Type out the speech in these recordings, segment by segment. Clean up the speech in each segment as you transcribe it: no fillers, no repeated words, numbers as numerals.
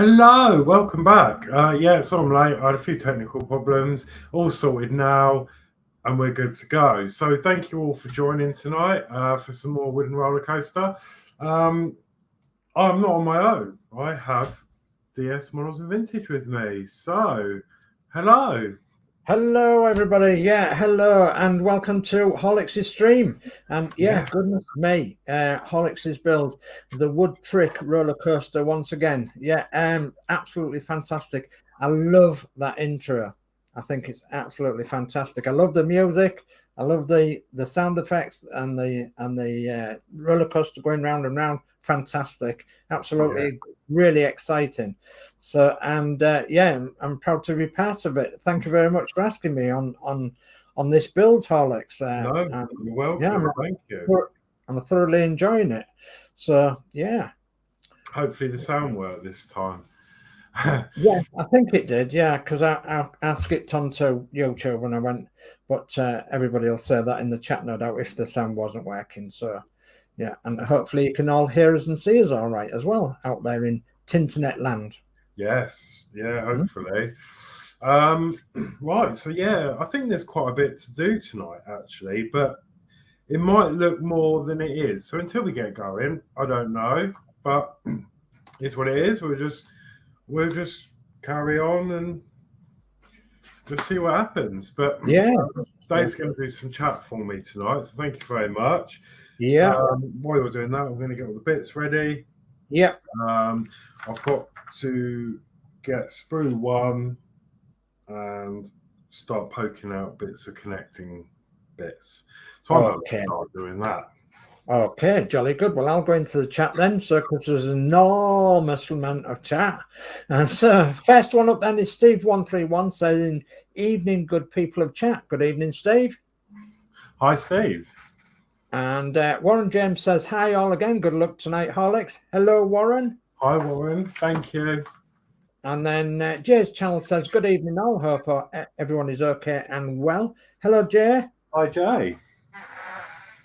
Hello, welcome back. So I'm late. I had a few technical problems, all sorted now, and we're good to go. So thank you all for joining tonight for some more wooden roller coaster. I'm not on my own. I have DS Models and Vintage with me. So, hello. Hello, everybody. Yeah, hello, and welcome to Horlixs' stream. Goodness me, Horlixs' build the wood trick roller coaster once again. Absolutely fantastic. I love that intro. I think it's absolutely fantastic. I love the music. I love the sound effects and the roller coaster going round and round. Fantastic. Absolutely, really exciting. So, and I'm proud to be part of it. Thank you very much for asking me on this build, Horlixs. You're welcome. Thank you. I'm thoroughly enjoying it. So, yeah. Hopefully the sound worked this time. Yeah, I think it did. Yeah, because I skipped onto YouTube when I went, but everybody will say that in the chat, no doubt, if the sound wasn't working. So, yeah, and hopefully you can all hear us and see us all right as well out there in Tinternet land. Yes, yeah, hopefully. Right, so yeah, I think there's quite a bit to do tonight actually, but it might look more than it is. So until we get going, I don't know, but it's what it is. We'll just carry on and just see what happens. But yeah, Dave's going to do some chat for me tonight, so thank you very much. Yeah. While you're doing that, I'm going to get all the bits ready. Yeah. I've got to get sprue one and start poking out bits of connecting bits. So I'm going to start doing that. Okay, jolly good. Well, I'll go into the chat then, so because there's an enormous amount of chat. And so, first one up then is Steve131 saying, "Evening, good people of chat." Good evening, Steve. Hi, Steve. And Warren James says, "Hi all again. Good luck tonight, Horlixs." Hello, Warren. Hi, Warren. Thank you. And then Jay's channel says, "Good evening all. Hope everyone is okay and well." Hello, Jay. Hi, Jay.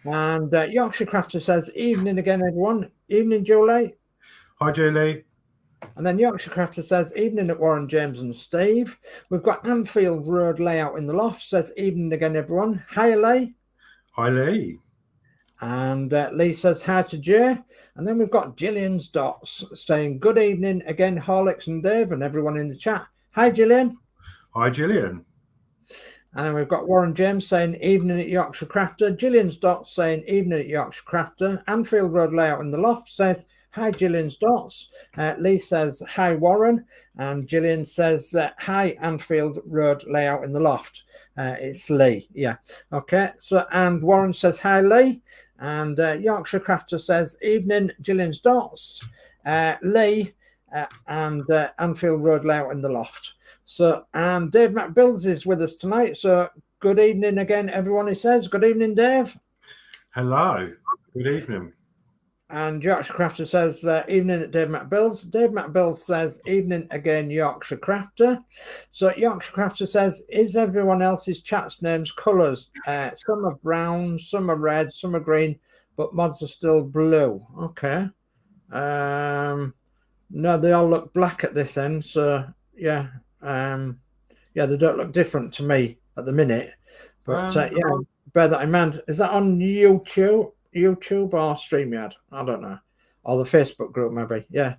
And Yorkshire Crafter says, "Evening again, everyone." Evening, Julie. Hi, Julie. And then Yorkshire Crafter says, "Evening at Warren James and Steve." We've got Anfield Road Layout in the Loft says, "Evening again, everyone." Hi, Lee. Hi, Lee. And Lee says, "Hi to Jay." And then we've got Gillian Dotz saying, "Good evening again, Horlixs and Dave and everyone in the chat." Hi, Gillian. Hi, Gillian. And then we've got Warren James saying, "Evening at Yorkshire Crafter." Gillian Dotz saying, "Evening at Yorkshire Crafter." Anfield Road Layout in the Loft says, "Hi, Gillian Dotz." Lee says, "Hi, Warren." And Gillian says, "Hi, Anfield Road Layout in the Loft." It's Lee. Yeah. Okay. So, and Warren says, "Hi, Lee." And Yorkshire Crafter says, "Evening, Gillian Dotz." Lee and Anfield Road Layout in the Loft. So, and Dave Builds is with us tonight. So, good evening again, everyone. He says, "Good evening, Dave." Hello. Good evening. And Yorkshire Crafter says, "Evening at Dave Builds." Dave Builds says, "Evening again, Yorkshire Crafter." So, Yorkshire Crafter says, "Is everyone else's chat's names colours? Some are brown, some are red, some are green, but mods are still blue." Okay. No, they all look black at this end. So, yeah. They don't look different to me at the minute, but bear that in mind. Is that on YouTube or StreamYard? I don't know, or the Facebook group maybe. Yeah,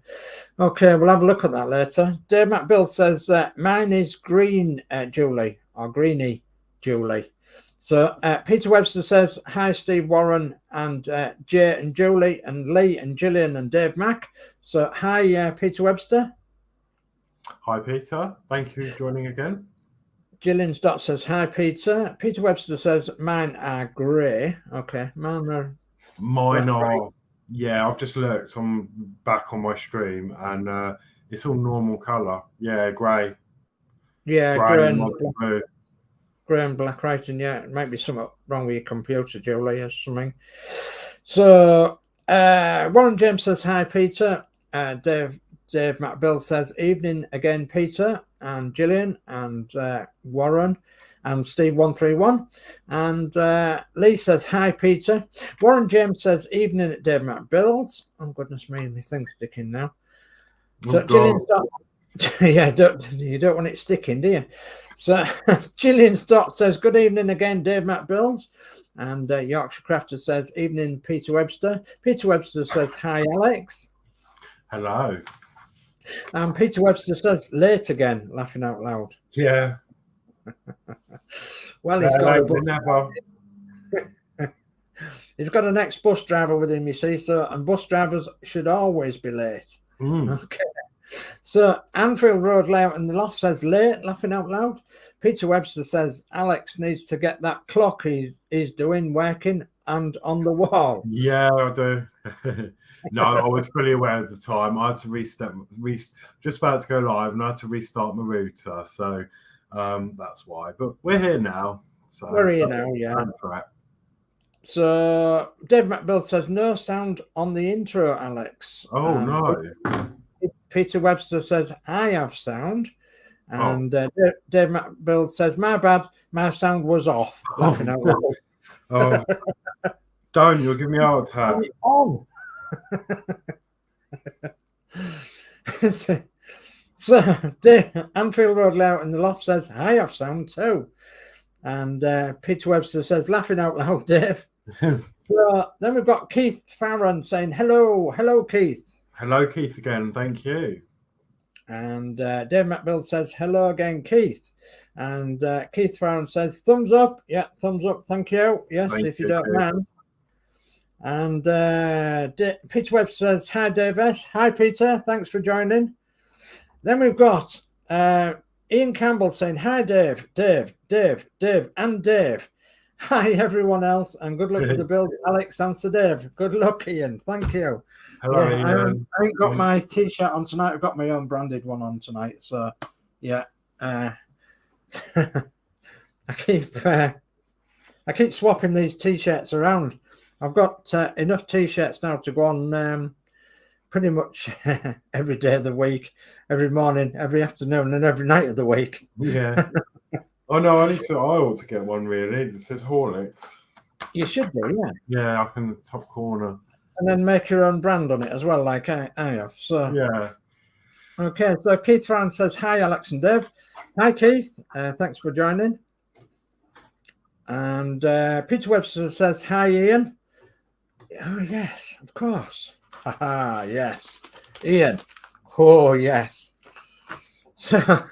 okay, we'll have a look at that later. Dave Build says mine is green, Julie, or greeny, Julie. So Peter Webster says, "Hi, Steve, Warren, and Jay and Julie and Lee and Gillian and Dave Mack." So hi, Peter Webster. Hi, Peter. Thank you for joining again. Gillian Dotz says, "Hi, Peter." Peter Webster says, "Mine are grey." Okay, mine are. Yeah, I've just looked. I'm back on my stream, and it's all normal color. Yeah, grey. Yeah, grey and black writing. Yeah, it might be something wrong with your computer, Julie, or something. So Warren James says, "Hi, Peter." Dave Build says, "Evening again, Peter and Gillian and Warren and Steve131." And Lee says, "Hi, Peter." Warren James says, "Evening at Dave Builds." Oh, goodness me, my thing's sticking now. So Gillian Dotz, you don't want it sticking, do you? So Gillian Dotz says, good evening again, Dave Matt Builds. And Yorkshire Crafter says, evening, Peter Webster. Peter Webster says, hi, Alex. Hello. And Peter Webster says, late again, laughing out loud. Yeah. Well, he's got never. He's got an ex-bus driver with him, you see, so, and bus drivers should always be late. Okay. So Anfield Road layout in the loft says late, laughing out loud. Peter Webster says Alex needs to get that clock he's doing working and on the wall. Yeah, I do. No, I was fully aware at the time. I had to just about to go live, and I had to restart my router. So that's why. But we're here now. So we're here now, yeah. So Dave McBill says no sound on the intro, Alex. Oh no. Peter Webster says I have sound. And Dave McBill says, my bad, my sound was off. Laughing out loud. Don't, you'll give me a heart attack. On. So Anfield Road layout in the loft says, I have sound too. And Peter Webster says, laughing out loud, Dave. So then we've got Keith Farron saying, hello, Keith. Hello, Keith, again. Thank you. And Dave McBill says, hello again, Keith. And Keith Farron says, thumbs up. Yeah, thumbs up. Thank you. Yes, thank if you don't mind. And Peter Webb says, hi, Dave S. Hi, Peter. Thanks for joining. Then we've got Ian Campbell saying, hi, Dave, and Dave. Hi, everyone else. And good luck with the build, Alex and Sir Dave. Good luck, Ian. Thank you. Hello, Ian. I ain't got my T-shirt on tonight. I've got my own branded one on tonight. So, yeah. I keep swapping these T-shirts around. I've got enough T-shirts now to go on pretty much every day of the week, every morning, every afternoon, and every night of the week. Yeah. Oh no, I ought to get one really. It says Horlixs. You should do, yeah. Yeah, up in the top corner. And then make your own brand on it as well, like I have. So yeah. Okay, so Keith Farron says, hi, Alex and Dave. Hi, Keith. Thanks for joining. And Peter Webster says, hi, Ian. Oh, yes, of course. Haha, yes. Ian. Oh, yes. So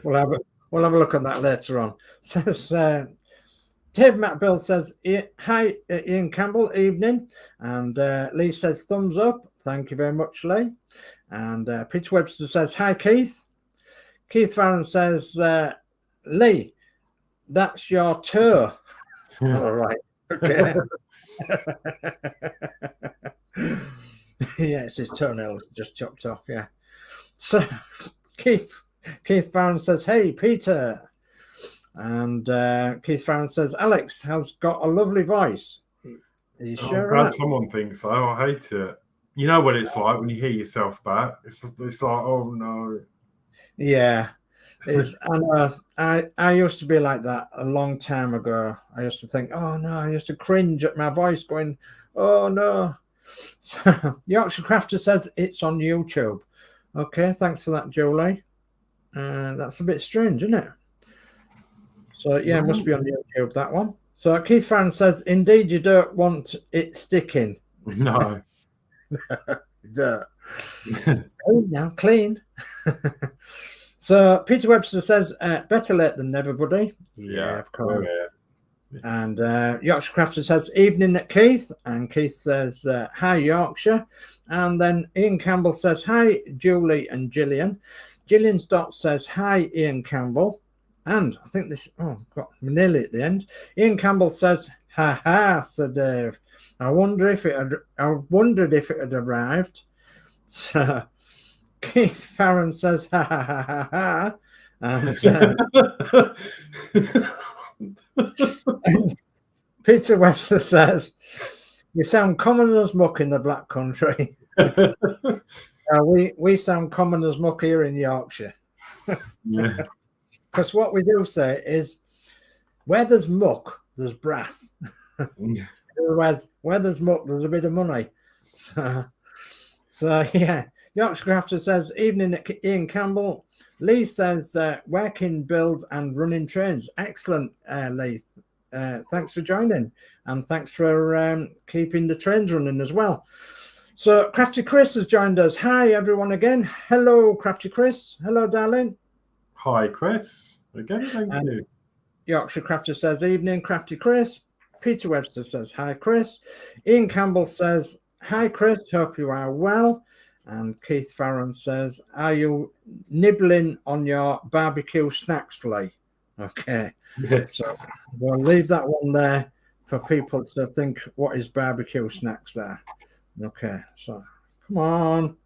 we'll have a look at that later on. Says Dave McBill says, hi, Ian Campbell, evening. And Lee says, thumbs up. Thank you very much, Lee. And Peter Webster says, hi, Keith. Keith Farron says, Lee, that's your toe. All right. Okay. Yeah, it's his toenail just chopped off. Yeah. So Keith Farron says, hey, Peter. And Keith Farron says, Alex has got a lovely voice. Are you sure? Glad someone thinks so. I hate it. You know what it's like when you hear yourself back. It's like, oh no. Yeah. I used to be like that a long time ago. I used to think, oh no, I used to cringe at my voice going, oh no. So, Yorkshire Crafter says it's on YouTube. Okay, thanks for that, Julie. That's a bit strange, isn't it? So yeah, it must be on YouTube, that one. So Keith Farron says, indeed, you don't want it sticking. No. Oh, now clean. So Peter Webster says, better late than never, buddy. Yeah, of course. Yeah. And Yorkshire Crafter says, evening, Keith. And Keith says, hi, Yorkshire. And then Ian Campbell says, hi, Julie and Gillian. Gillian Dotz says, hi, Ian Campbell. And I think this, got nearly at the end. Ian Campbell says, ha ha, Sir Dave. I wondered if it had arrived. So Keith Farron says, ha ha ha ha ha. And Peter Webster says, you sound common as muck in the Black Country. We sound common as muck here in Yorkshire. Yeah. Because what we do say is, where there's muck, there's brass. Otherwise, where there's muck, there's a bit of money. So yeah. Yorkshire Crafter says, evening, Ian Campbell. Lee says, working builds and running trains. Excellent, Lee. Thanks for joining, and thanks for keeping the trains running as well. So Crafty Chris has joined us. Hi, everyone again. Hello, Crafty Chris. Hello, darling. Hi, Chris. Again, thank you. Yorkshire Crafter says, evening, Crafty Chris. Peter Webster says, hi, Chris. Ian Campbell says, hi, Chris. Hope you are well. And Keith Farron says, are you nibbling on your barbecue snacks, Lee? Okay. Yes. So we'll leave that one there for people to think, what is barbecue snacks there? Okay. So come on.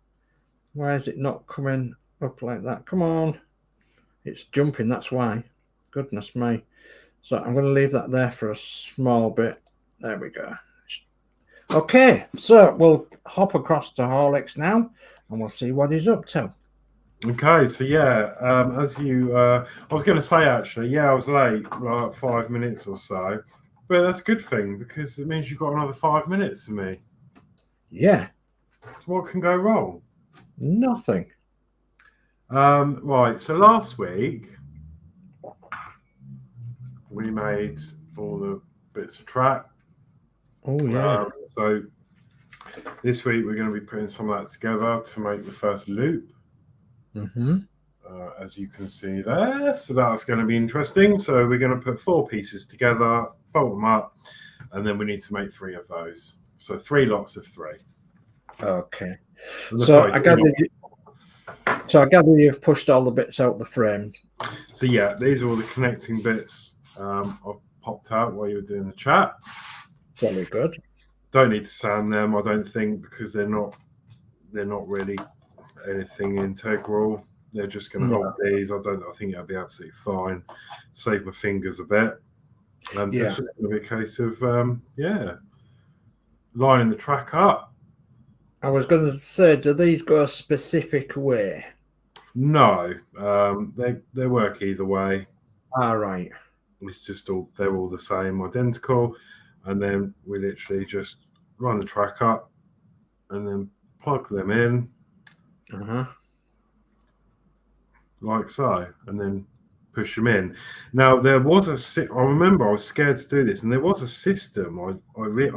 Why is it not coming up like that? Come on. It's jumping. That's why. Goodness me. So I'm going to leave that there for a small bit. There we go. Okay, so we'll hop across to Horlixs now, and we'll see what he's up to. Okay, so yeah, as you, I was going to say actually, yeah, I was late, like 5 minutes or so, but that's a good thing because it means you've got another 5 minutes to me. Yeah. What can go wrong? Nothing. Right, so last week we made all the bits of track. Oh yeah. So this week we're going to be putting some of that together to make the first loop. As you can see there. So that's going to be interesting. So we're going to put 4 pieces together, bolt them up, and then we need to make 3 of those. So 3 lots of 3. Okay. So I gather you've pushed all the bits out the frame. So yeah, these are all the connecting bits I've popped out while you were doing the chat. Very good. Don't need to sand them, I don't think, because they're not really anything integral. They're just going to hold these. I think it'll be absolutely fine. Save my fingers a bit. And it's just going to be a case of lining the track up. I was going to say, do these go a specific way? No, they work either way. All right. It's just they're all the same, identical. And then we literally just run the track up and then plug them in like so, and then push them in. Now there was I remember I was scared to do this, and there was a system. I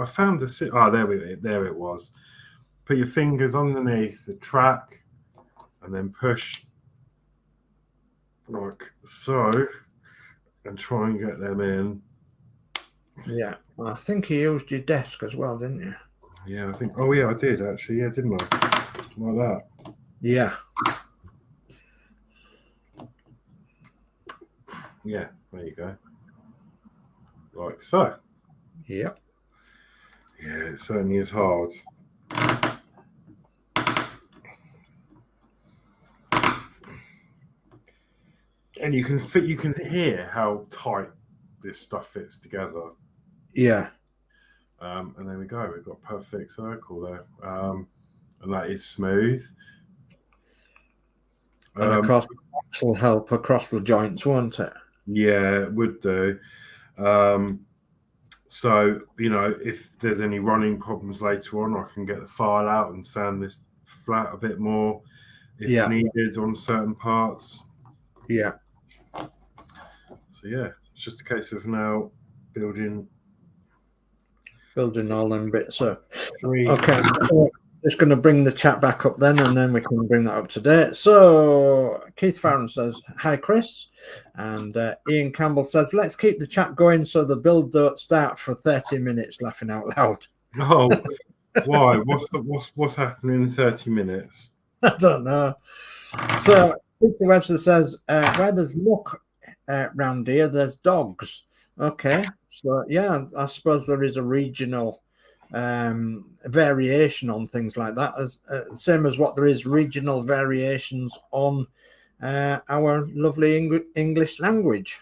found there it was. Put your fingers underneath the track and then push like so, and try and get them in. Yeah, well, I think you used your desk as well, didn't you? Yeah, I think. Oh, yeah, I did actually. Yeah, didn't I? Like that. Yeah. Yeah, there you go. Like so. Yep. Yeah, it certainly is hard. And you can hear how tight this stuff fits together. Yeah. And there we go. We've got a perfect circle there. And that is smooth. And of course, that will help across the joints, won't it? Yeah, it would do. So, if there's any running problems later on, I can get the file out and sand this flat a bit more if needed on certain parts. Yeah. So, yeah, it's just a case of now building all them bits up. 3. Okay. Just going to bring the chat back up then, and then we can bring that up to date. So Keith Farron says, hi, Chris. And Ian Campbell says, let's keep the chat going so the build don't start for 30 minutes, laughing out loud. Oh, why? What's happening in 30 minutes? I don't know. So Peter Webster says, where there's muck round here, there's dogs. Okay. So, yeah, I suppose there is a regional variation on things like that, as same as what there is regional variations on our lovely English language.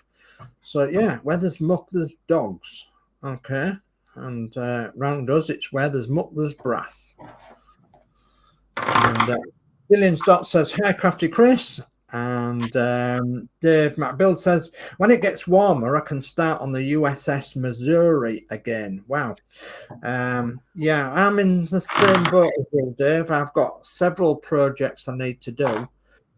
So yeah, where there's muck there's dogs. Okay, and round us it's where there's muck there's brass. And Gillian Dotz says, hi Crafty Chris, And Dave McBuild says, when it gets warmer, I can start on the USS Missouri again. Wow. Yeah, I'm in the same boat as you, Dave. I've got several projects I need to do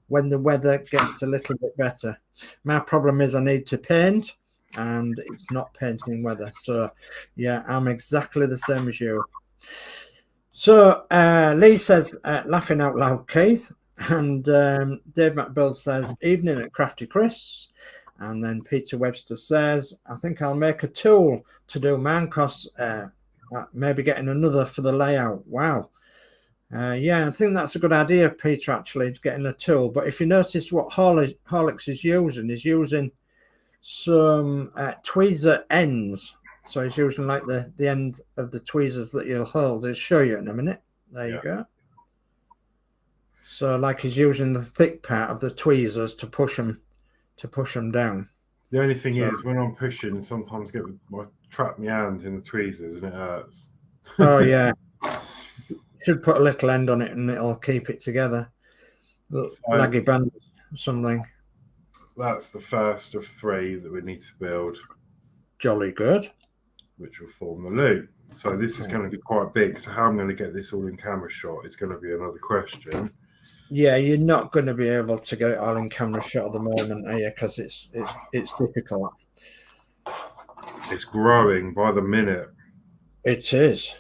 when the weather gets a little bit better. My problem is I need to paint, and it's not painting weather. So, yeah, I'm exactly the same as you. So, Lee says, laughing out loud, Keith. And Dave McBuild says, evening at Crafty Chris. And then Peter Webster says, I think I'll make a tool to do mine because maybe getting another for the layout. Wow. Yeah, I think that's a good idea, Peter, actually, getting a tool. But if you notice what Horlixs is using some tweezer ends. So he's using like the end of the tweezers that you'll hold. I'll show you in a minute. There you go. So like he's using the thick part of the tweezers to push them down. The only thing is when I'm pushing, sometimes trap my hand in the tweezers and it hurts. Oh yeah. Should put a little end on it and it'll keep it together. Laggy band or something. That's the first of 3 that we need to build. Jolly good. Which will form the loop. So this is going to be quite big. So how I'm going to get this all in camera shot is going to be another question. Yeah, you're not going to be able to get it all in camera shot at the moment, are you? Because it's difficult. It's growing by the minute. It is.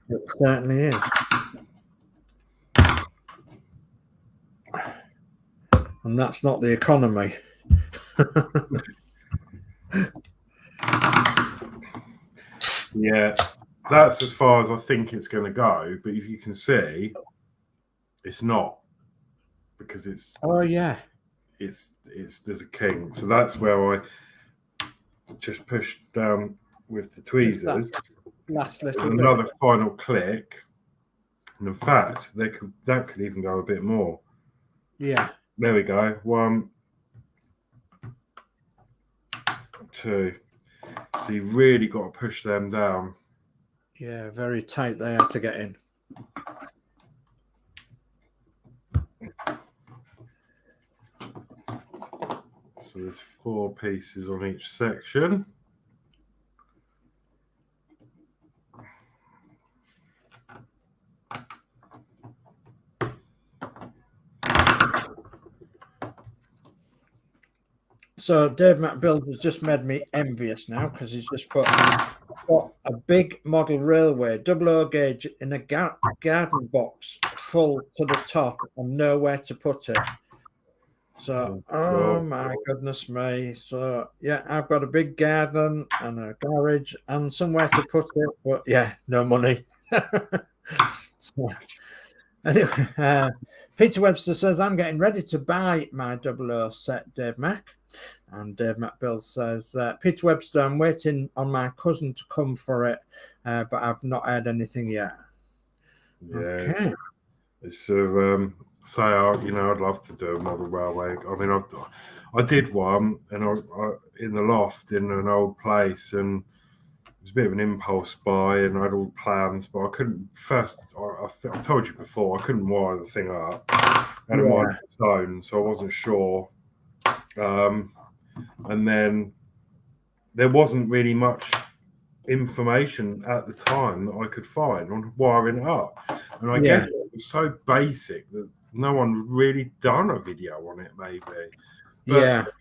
It certainly is. And that's not the economy. Yeah, that's as far as I think it's going to go. But if you can see, it's not, because it's. Oh yeah. It's there's a king, so that's where I just push down with the tweezers. Last little bit. Another final click, and in fact, that could even go a bit more. Yeah. There we go. 1, 2. So you've really got to push them down. Yeah, very tight they are to get in. So there's 4 pieces on each section. So Dave McBuild has just made me envious now because he's just put a big model railway, 00 gauge in a garden box full to the top and nowhere to put it. So, oh my goodness me. So, yeah, I've got a big garden and a garage and somewhere to put it, but yeah, no money. So, anyway, Peter Webster says, I'm getting ready to buy my 00 set, Dave Mac. And Dave McBuild says, Peter Webster, I'm waiting on my cousin to come for it, but I've not heard anything yet. Yeah, okay. It's I'd love to do a model railway. I mean, I did one, and I in the loft in an old place, and it was a bit of an impulse buy, and I had all plans, but I couldn't. First, I told you before, I couldn't wire the thing up, and it might its own, so I wasn't sure. And then there wasn't really much information at the time that I could find on wiring it up, and I guess it was so basic that no one really done a video on it, maybe. But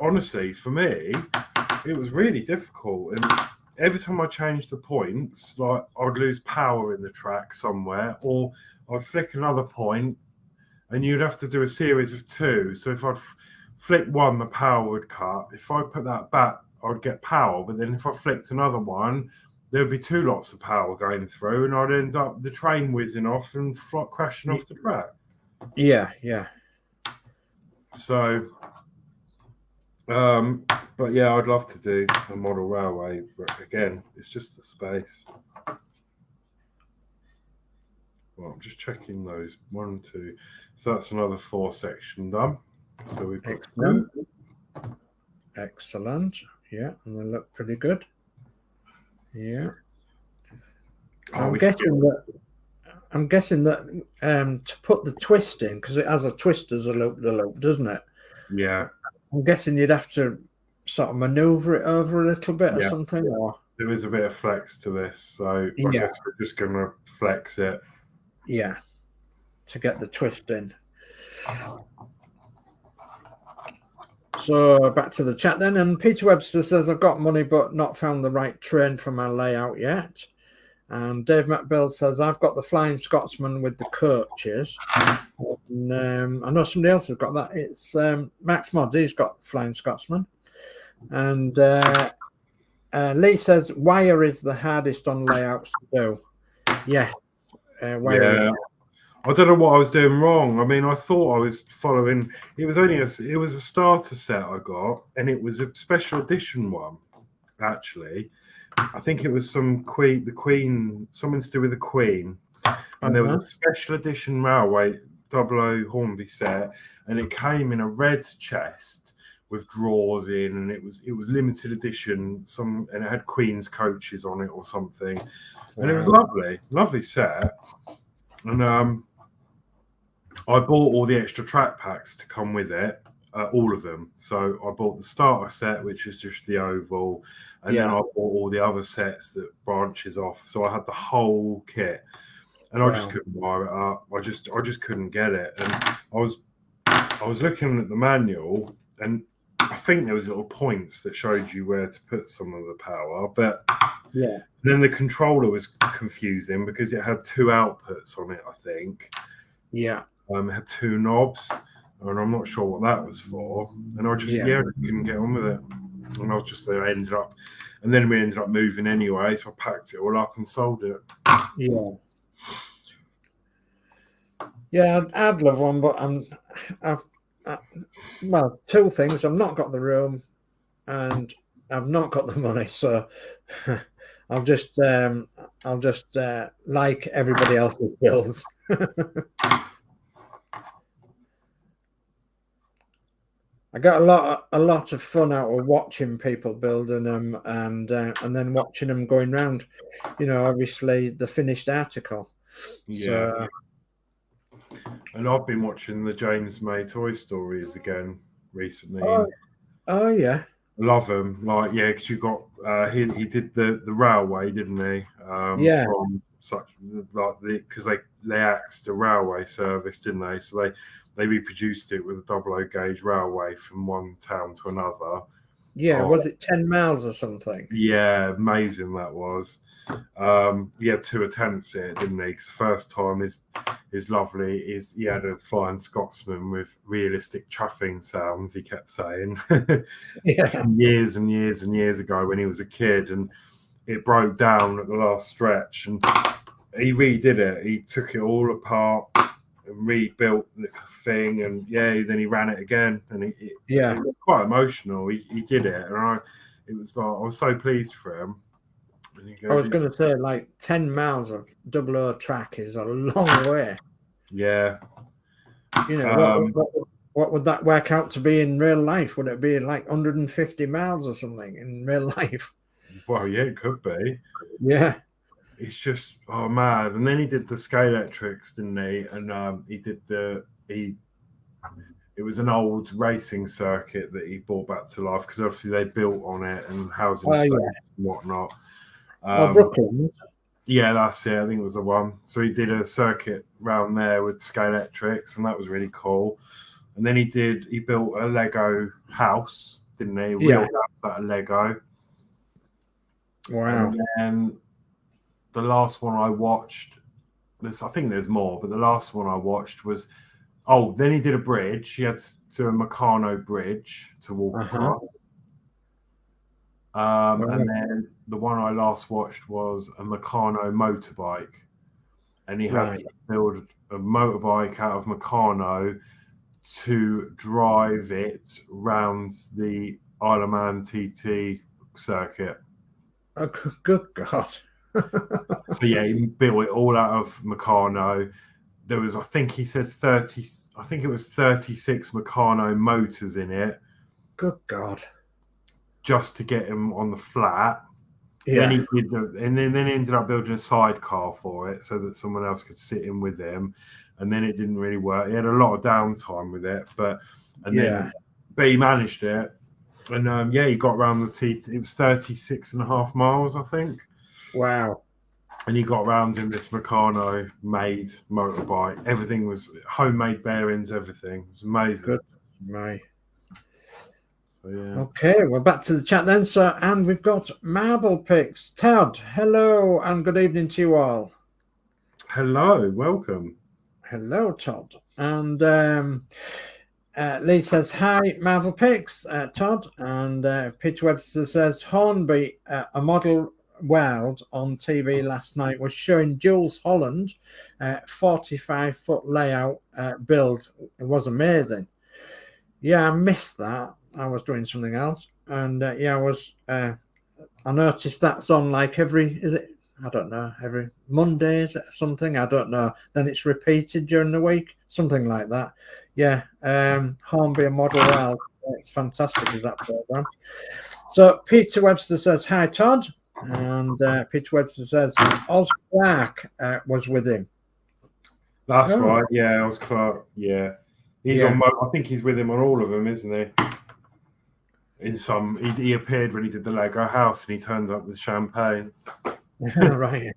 honestly, for me, it was really difficult, and every time I changed the points, like I'd lose power in the track somewhere, or I'd flick another point, and you'd have to do a series of 2. So if I'd flick one, the power would cut. If I put that back, I'd get power, but then if I flicked another one, there'd be 2 lots of power going through, and I'd end up the train whizzing off and crashing off the track. Yeah. So, but yeah, I'd love to do a model railway, but again, it's just the space. Well, I'm just checking those 1, 2. So that's another 4 section done. So we've got Excellent. Yeah, and they look pretty good. Yeah. I'm guessing I'm guessing that to put the twist in, because it has a twist as a loop-the-loop, doesn't it? Yeah. I'm guessing you'd have to sort of maneuver it over a little bit or Yeah. something. Or There is a bit of flex to this, so I guess we're just going to flex it. Yeah, to get the twist in. So back to the chat then, and Peter Webster says, I've got money but not found the right train for my layout yet. And Dave McBill says, I've got the Flying Scotsman with the coaches. And, I know somebody else has got that. It's Max Mods, he's got the Flying Scotsman. And Lee says, wire is the hardest on layouts to do. Yeah. Wiring. Yeah. I don't know what I was doing wrong. I mean, I thought I was following. It was a starter set I got, and it was a special edition one. Actually, I think it was something to do with the Queen, and there was a special edition Railway 00 Hornby set, and it came in a red chest with drawers in, and it was limited edition. And it had Queen's coaches on it or something, and it was lovely set, and I bought all the extra track packs to come with it, all of them. So I bought the starter set, which is just the oval, and then I bought all the other sets that branches off. So I had the whole kit, and I just couldn't wire it up. I just couldn't get it. And I was looking at the manual, and I think there was little points that showed you where to put some of the power, but then the controller was confusing because it had two outputs on it, I think. Yeah. It had two knobs, and I'm not sure what that was for. And I just couldn't get on with it. And I was just ended up, and then we ended up moving anyway. So I packed it all up and sold it. Yeah, I'd love one, but well, two things. I've not got the room, and I've not got the money. So I'll just like everybody else's builds. I got a lot of fun out of watching people building them, and then watching them going round. You know, obviously the finished article. Yeah. And I've been watching the James May Toy Stories again recently. Oh yeah. Love them. Like, yeah, because you got he did the railway, didn't he? From such like because they axed a railway service, didn't they? So they reproduced it with a 00 gauge railway from one town to another. Yeah, was it 10 miles or something? Yeah, amazing that was. He had two attempts at it, didn't he? Because the first time is lovely. He had a Flying Scotsman with realistic chuffing sounds, he kept saying. Years and years and years ago when he was a kid, and it broke down at the last stretch, and he redid it. He took it all apart and rebuilt the thing, and then he ran it again, and it was quite emotional. He did it, and I was so pleased for him. And he goes, I was going to say, like 10 miles of 00 track is a long way. Yeah. You know, what would that work out to be in real life? Would it be like 150 miles or something in real life? Well, yeah, it could be. Yeah. It's just mad. And then he did the Scalextrics, didn't he? And he did it was an old racing circuit that he brought back to life because obviously they built on it and housing and whatnot. Brooklyn. Yeah, that's it. I think it was the one. So he did a circuit round there with Scalextrics, and that was really cool. And then he built a Lego house, didn't he? Real house out of Lego. Wow. And then the last one I watched, I think there's more, but the last one I watched was, then he did a bridge. He had to do a Meccano bridge to walk across. And then the one I last watched was a Meccano motorbike. And he had to build a motorbike out of Meccano to drive it round the Isle of Man TT circuit. Oh, good God. So yeah, he built it all out of Meccano. There was, I think he said 36 Meccano motors in it. Good God. Just to get him on the flat. Then he did, and then he ended up building a sidecar for it so that someone else could sit in with him. And then it didn't really work. He had a lot of downtime with it, but he managed it. And he got around the teeth. It was 36.5 miles, I think. Wow. And he got around in this Meccano made motorbike. Everything was homemade bearings, everything. It was amazing. Good. Right. So, yeah. Okay, we're back to the chat then. So, and we've got Marble Picks. Todd, hello and good evening to you all. Hello, welcome. Hello, Todd. And Lee says, hi, Marvel Picks, Todd. And Peter Webster says, Hornby, a model world on TV last night, was showing Jules Holland 45-foot layout build. It was amazing. Yeah, I missed that. I was doing something else. And I noticed that's on like every Mondays or something, I don't know. Then it's repeated during the week, something like that. Yeah, Hornby and Model World. It's fantastic, is that program. So Peter Webster says, hi, Todd. And Peter Webster says, Oz Clark was with him. That's right, yeah, Oz Clark, yeah. He's on, I think he's with him on all of them, isn't he? He appeared when he did the Lego house and he turned up with champagne. Right.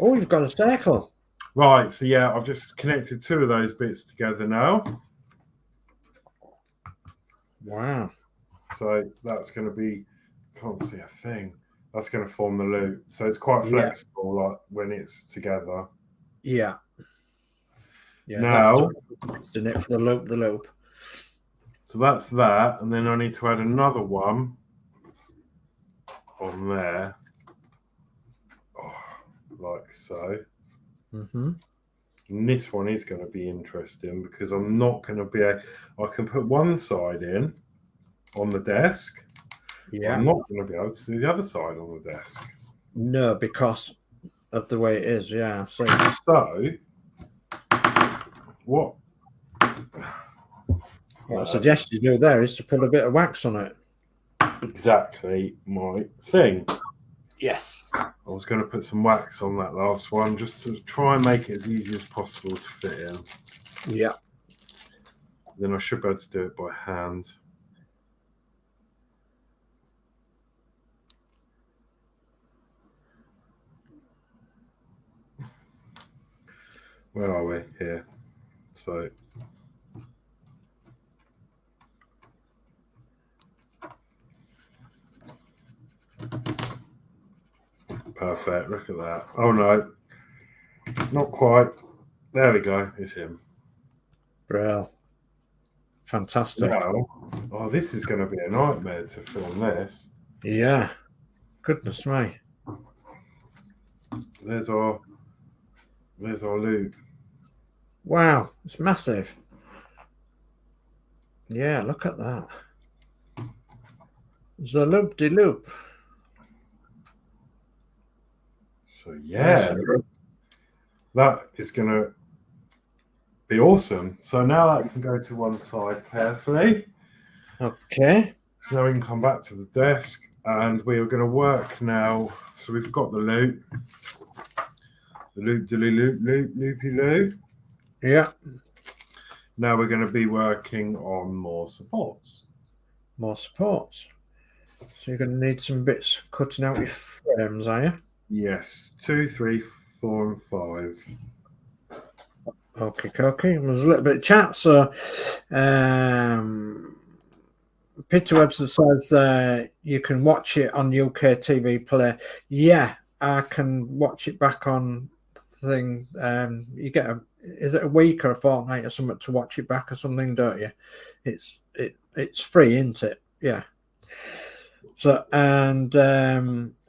Oh, you've got a circle. Right, so yeah, I've just connected 2 of those bits together now. Wow. So that's going to be, can't see a thing. That's going to form the loop. So it's quite flexible, like when it's together. Yeah. Yeah. Now, isn't it, for the loop? So that's that, and then I need to add another one on there, like so. Mm-hmm. And this one is going to be interesting because I'm not going to be I can put one side in on the desk. Yeah. I'm not going to be able to do the other side on the desk. No, because of the way it is. Yeah. So what I suggest you do there is to put a bit of wax on it. Exactly my thing. Yes. I was going to put some wax on that last one just to try and make it as easy as possible to fit in. Yeah. Then I should be able to do it by hand. Where are we? Here. So perfect. Look at that. Oh no, not quite. There we go. It's him. Brill. Fantastic. Oh, this is going to be a nightmare to film this. Yeah. Goodness me. There's our loop. Wow, it's massive. Yeah, look at that. The loop-de-loop. So yeah, that is going to be awesome. So now that can go to one side carefully. Okay. Now we can come back to the desk and we are going to work now. So we've got the loop. The loop-de-loop. Yeah. Now we're going to be working on more supports. More supports. So you're going to need some bits cutting out your frames, are you? Yes. 2, 3, 4, and 5. Okay. There's a little bit of chat. So Peter Webster says you can watch it on UK TV Play. Yeah, I can watch it back on thing. You get is it a week or a fortnight or something to watch it back or something, don't you? It's free, isn't it? Yeah. So and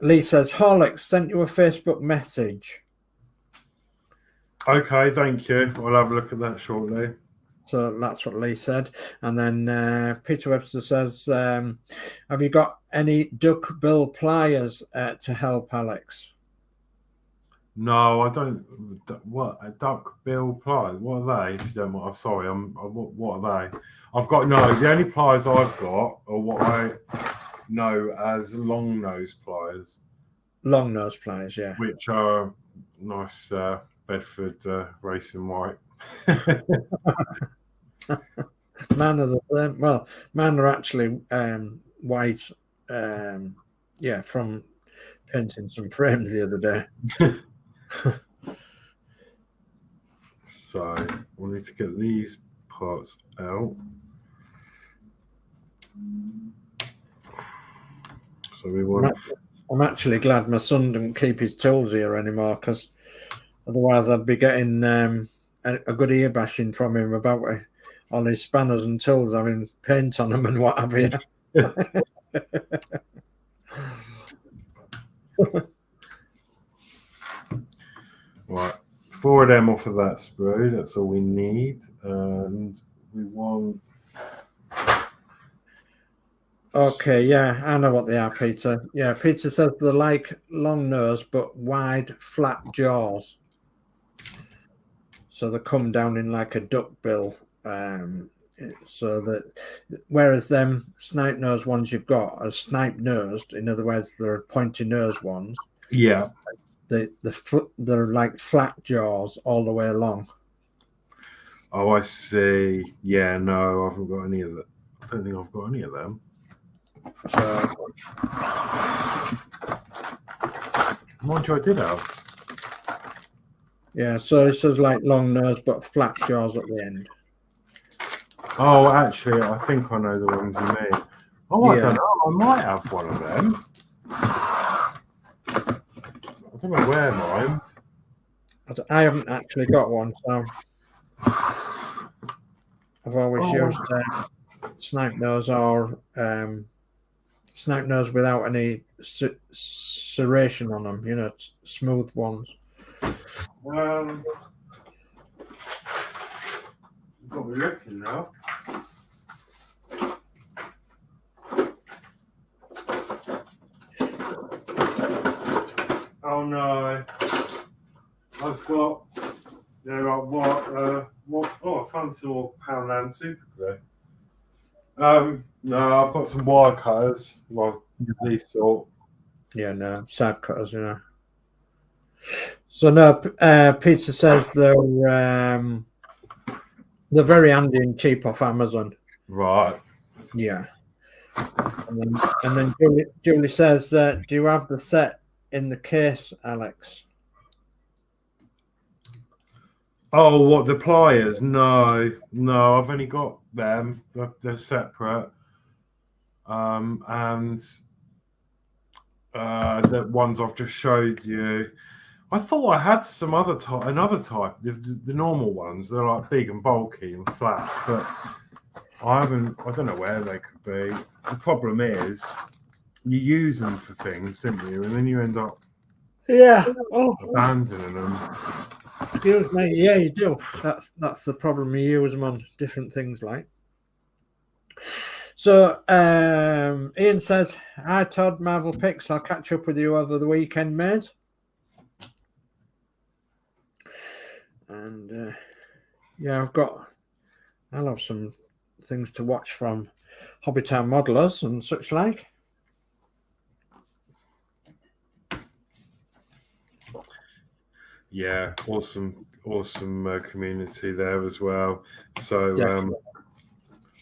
Lee says Horlixs sent you a Facebook message. Okay, thank you. I'll have a look at that shortly. So that's what Lee said. And then Peter Webster says, have you got any duck bill pliers to help Alex? No, I don't. What a duck bill pliers? What are they? If you don't mind, I'm sorry. What are they? I've got no. The only pliers I've got are know as long nose pliers. Long nose pliers, yeah. Which are nice Bedford racing white. Man are the same. Well, man are actually white. Yeah, from painting some frames the other day. So we'll need to get these parts out. So we want. I'm actually glad my son didn't keep his tools here anymore, because otherwise I'd be getting a good ear bashing from him about all his spanners and tools having paint on them and what have you. Right, 4 of them off of that sprue. That's all we need, and we want. Okay, yeah, I know what they are, Peter. Yeah, Peter says they're like long nose but wide, flat jaws. So they come down in like a duck bill. So that, whereas them snipe nose ones you've got are snipe nosed, in other words, they're pointy nose ones. Yeah. They're like flat jaws all the way along. Oh, I see. Yeah, no, I haven't got any of that. I don't think I've got any of them. Mind you, I did have. Yeah, so it says like long nose but flat jaws at the end. Oh, actually, I think I know the ones you mean. Oh, yeah. I don't know. I might have one of them. I don't know where mine's. I haven't actually got one, so I've always used snipe nose or snipe nose without any serration on them, you know, smooth ones. Got me looking now. Oh no! I've got, what? Oh, I found some more Poundland Super Glue. No, I've got some wire cutters. Well, these sort. Yeah, no, sad cutters, you know. So no, Peter says they're very handy and cheap off Amazon. Right. Yeah. And then Julie says, do you have the set in the case, Alex? Oh, what, the pliers? No, I've only got them. They're separate. And the ones I've just showed you. I thought I had some other type, another type, the normal ones. They're like big and bulky and flat, but I don't know where they could be. The problem is you use them for things, don't you? And then you end up abandoning them. Excuse me. Yeah, you do. That's the problem. You use them on different things, like. So Ian says, "Hi Todd, Marvel Picks. I'll catch up with you over the weekend, mate." And yeah, I'll have some things to watch from Hobbytown Modelers and such like. Yeah, awesome community there as well. So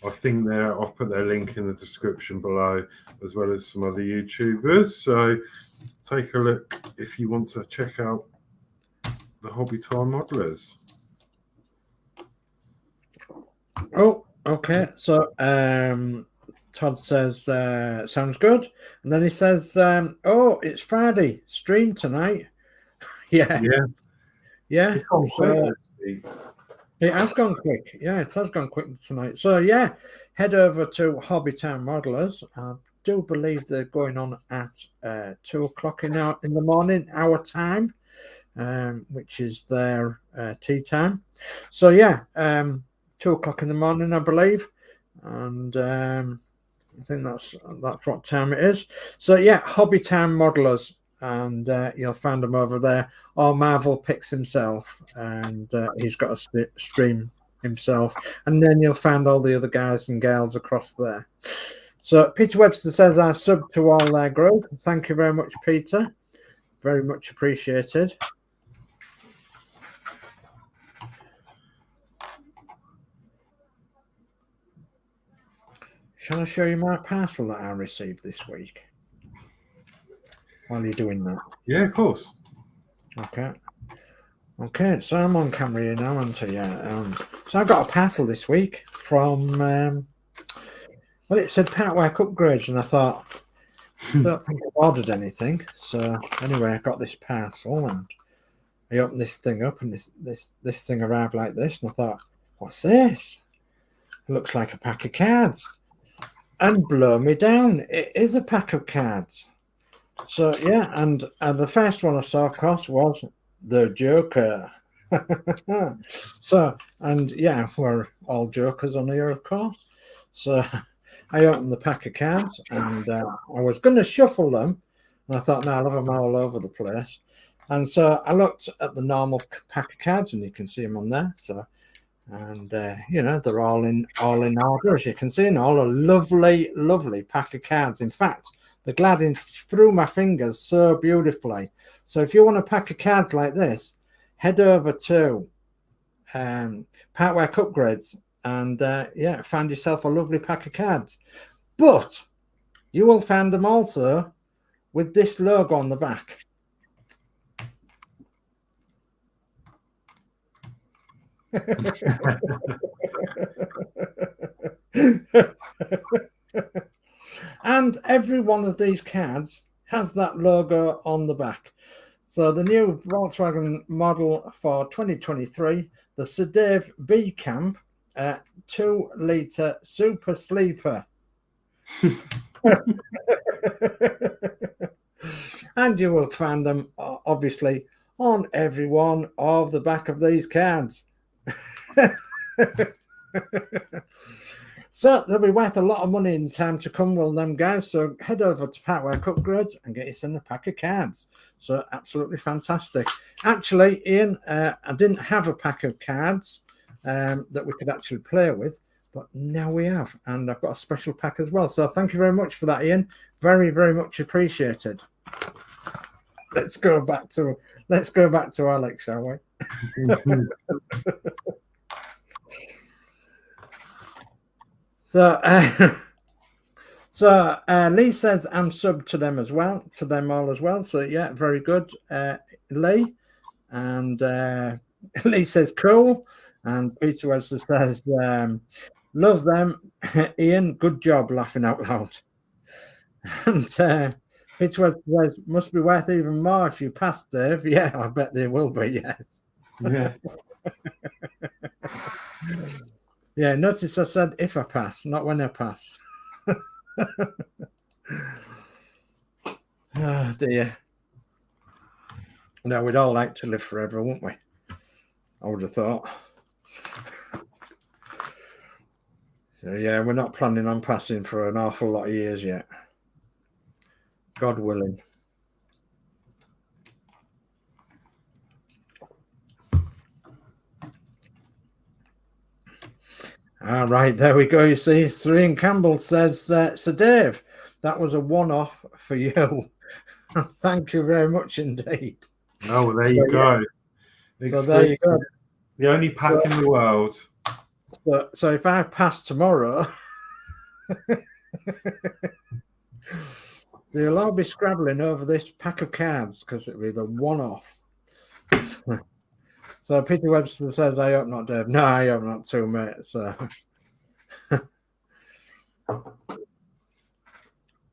I think I've put their link in the description below, as well as some other YouTubers. So take a look if you want to check out the Hobbytown Modelers. Oh, okay. So Todd says sounds good, and then he says, "Oh, it's Friday. Stream tonight." Yeah. It's gone quick. It has gone quick. Yeah, it has gone quick tonight. So yeah, head over to Hobbytown Modelers. I do believe they're going on at 2 o'clock in the morning, our time, which is their tea time. So yeah, 2 o'clock in the morning, I believe, and I think that's what time it is. So yeah, Hobbytown Modelers, and you'll find him over there. Or Marvel Picks himself, and he's got a stream himself, and then you'll find all the other guys and girls across there. So Peter Webster says I sub to all their group. Thank you very much, Peter. Very much appreciated. Shall I show you my parcel that I received this week? While you're doing that. Yeah, of course. Okay. Okay, so I'm on camera here now, aren't I? Yeah. So I got a parcel this week from, well, it said Partwork Upgrades, and I thought, I don't think I've ordered anything. So anyway, I got this parcel, and I opened this thing up, and this thing arrived like this, and I thought, what's this? It looks like a pack of cards. And blow me down, it is a pack of cards. So yeah, and the first one I saw, of course, was the Joker. So, and yeah, we're all jokers on here, of course. So I opened the pack of cards, and I was going to shuffle them, and I thought, no, I'll have them all over the place. And so I looked at the normal pack of cards, and you can see them on there. So, and you know, they're all in order, as you can see, and all a lovely, lovely pack of cards. In fact, they're gliding through my fingers so beautifully. So if you want a pack of cards like this, head over to Partwork Upgrades and yeah, find yourself a lovely pack of cards. But you will find them also with this logo on the back. And every one of these cards has that logo on the back. So the new Volkswagen model for 2023, the Sir Dave B Camp 2-litre Super Sleeper. And you will find them obviously on every one of the back of these cards. So they'll be worth a lot of money in time to come, will them guys. So head over to Partwork Upgrades and get yourself a pack of cards. So absolutely fantastic. Actually, Ian, I didn't have a pack of cards that we could actually play with, but now we have, and I've got a special pack as well. So thank you very much for that, Ian. Very, very much appreciated. Let's go back to Alex, shall we? So, Lee says I'm sub to them as well, to them all as well. So yeah, very good, Lee. And Lee says cool, and Peter Wesley says love them, Ian. Good job, laughing out loud. And Peter Wesley says must be worth even more if you pass, Dave. Yeah, I bet they will be. Yes. Yeah. Yeah, notice I said if I pass, not when I pass. Oh, dear. No, we'd all like to live forever, wouldn't we? I would have thought. So, yeah, we're not planning on passing for an awful lot of years yet. God willing. All right, there we go. You see, Serene Campbell says, Sir Dave, that was a one-off for you. Thank you very much indeed. Oh, well, there you go. So there you go. The only pack in the world. So if I pass tomorrow, they'll all be scrabbling over this pack of cards because it'll be the one-off. So Peter Webster says, I hope not, Dave. No, I hope not too, mate. So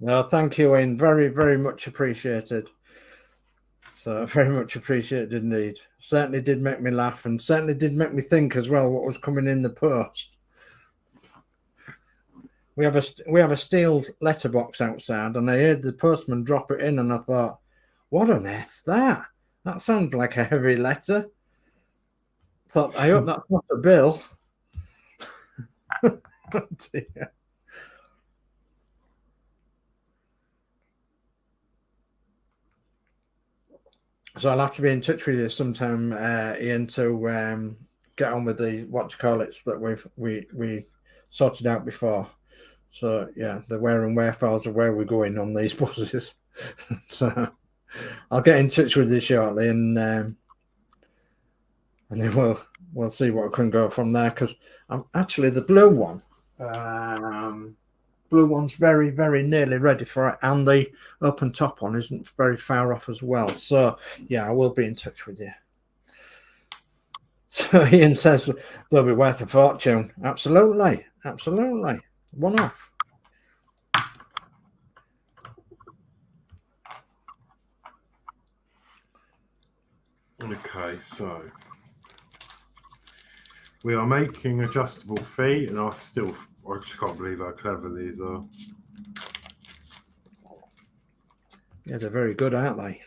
no, thank you, Ian. Very, very much appreciated. So very much appreciated indeed. Certainly did make me laugh, and certainly did make me think as well what was coming in the post. We have a steel letterbox outside, and I heard the postman drop it in, and I thought, what on earth's that? That sounds like a heavy letter. Thought, I hope that's not a bill. Oh dear. So I'll have to be in touch with you sometime, Ian, to get on with the what you call it that we sorted out before. So yeah, the where and wherefores of where we're going on these buses. So I'll get in touch with you shortly, and then we'll see what can go from there. Because I'm actually the blue one. Blue one's very, very nearly ready for it, and the open top one isn't very far off as well. So yeah, I will be in touch with you. So Ian says they'll be worth a fortune. Absolutely, absolutely. One off. Okay, so we are making adjustable feet, and I just can't believe how clever these are. Yeah, they're very good, aren't they?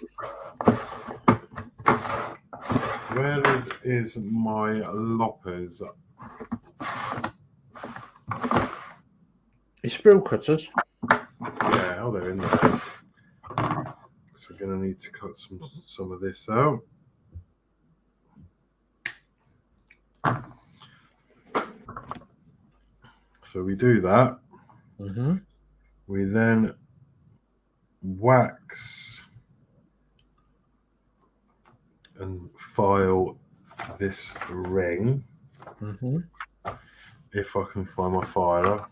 Where is my loppers? Your sprue cutters? Yeah, oh, they're in there. So we're going to need to cut some of this out. So we do that. Mm-hmm. We then wax and file this ring. Mm-hmm. If I can find my filer.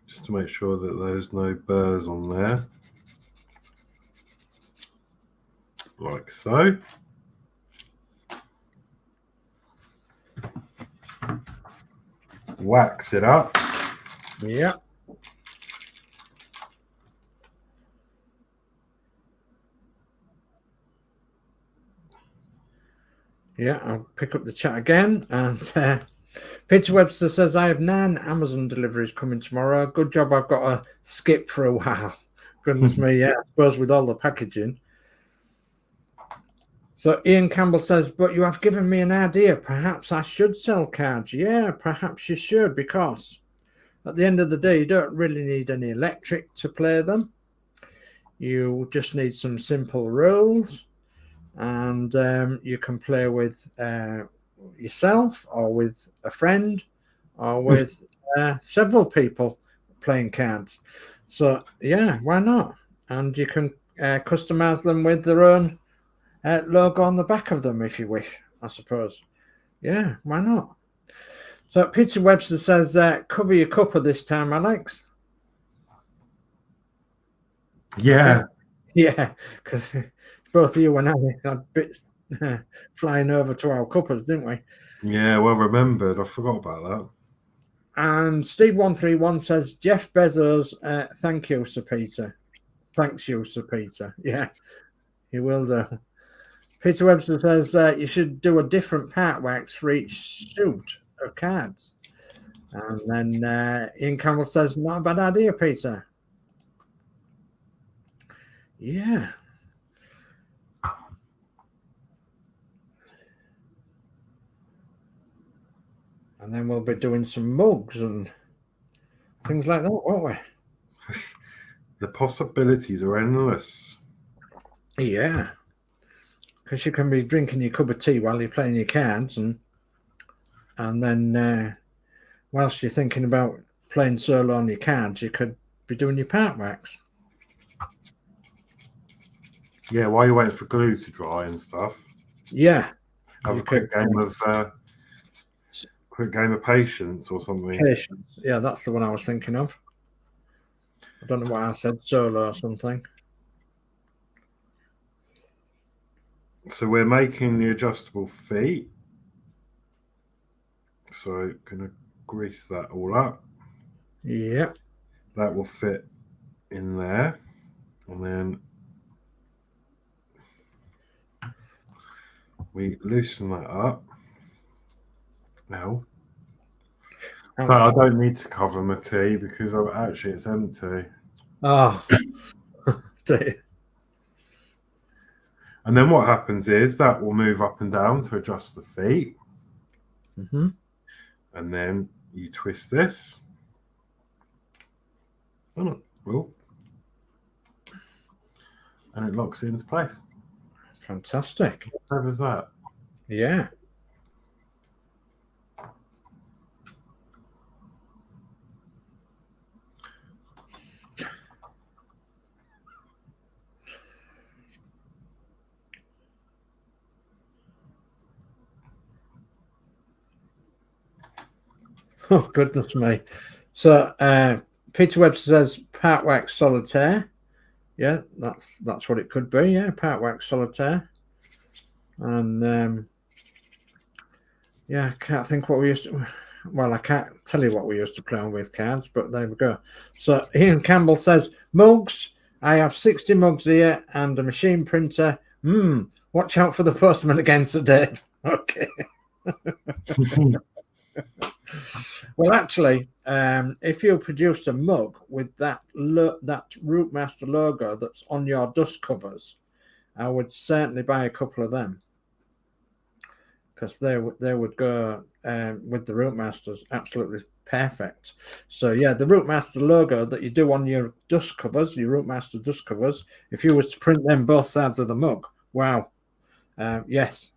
Just to make sure that there's no burrs on there. Like so. Wax it up. Yeah. Yeah, I'll pick up the chat again. And Peter Webster says, I have 9 Amazon deliveries coming tomorrow. Good job I've got to skip for a while. Goodness me, yeah, I suppose with all the packaging. So Ian Campbell says, but you have given me an idea. Perhaps I should sell cards. Yeah, perhaps you should, because at the end of the day, you don't really need any electric to play them. You just need some simple rules, and you can play with yourself or with a friend or with several people playing cards. So yeah, why not? And you can customize them with their own logo on the back of them if you wish, I suppose. Yeah, why not? So Peter Webster says, cover your cuppa this time, Alex. Yeah. Yeah, because both you and I had bits flying over to our cuppas, didn't we? Yeah, well remembered. I forgot about that. And Steve131 says, Jeff Bezos, thank you, Sir Peter. Thanks you, Sir Peter. Yeah, you will do. Peter Webster says you should do a different part wax for each suit of cards. And then Ian Campbell says, not a bad idea, Peter. Yeah. And then we'll be doing some mugs and things like that, won't we? The possibilities are endless. Yeah. Because you can be drinking your cup of tea while you're playing your cards, and then whilst you're thinking about playing solo on your cards, you could be doing your part wax. Yeah, while you're waiting for glue to dry and stuff. Yeah. Have a quick game of patience or something. Patience. Yeah, that's the one I was thinking of. I don't know why I said solo or something. So we're making the adjustable feet. So gonna grease that all up. Yeah. That will fit in there. And then we loosen that up. Now. But I don't need to cover my tea because actually it's empty. Oh. And then what happens is that will move up and down to adjust the feet. Mm-hmm. And then you twist this. And it locks it into place. Fantastic. How clever is that? Yeah. Oh, goodness me. So Peter Webster says part wax solitaire. Yeah, that's what it could be. Yeah, part wax solitaire. And yeah, I can't think what we used to. Well, I can't tell you what we used to play on with cards, but there we go. So Ian Campbell says mugs. I have 60 mugs here and a machine printer. Watch out for the postman again, Sir Dave. Okay. Well, actually, if you produced a mug with that Routemaster logo that's on your dust covers, I would certainly buy a couple of them, because they would go with the Routemasters absolutely perfect. So yeah, the Routemaster logo that you do on your dust covers, your Routemaster dust covers, if you was to print them both sides of the mug, wow. Yes,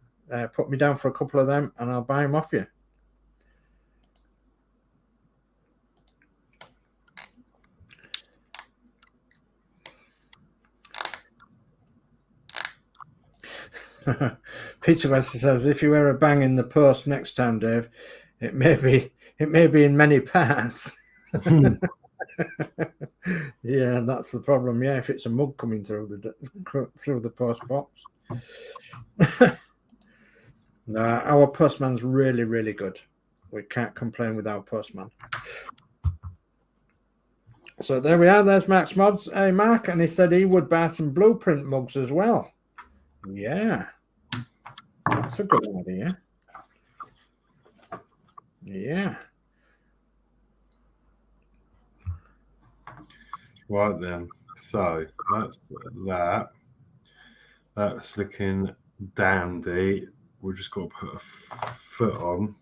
put me down for a couple of them and I'll buy them off you. Peter Wester says, if you wear a bang in the post next time, Dave, it may be in many parts. Yeah, that's the problem. Yeah, if it's a mug coming through the post box. No, our postman's really, really good. We can't complain with our postman. So there we are. There's Max Mods. Hey, Mark, and he said he would buy some blueprint mugs as well. Yeah, that's a good idea. Yeah. Right then. So that's that. That's looking dandy. We've just got to put a foot on.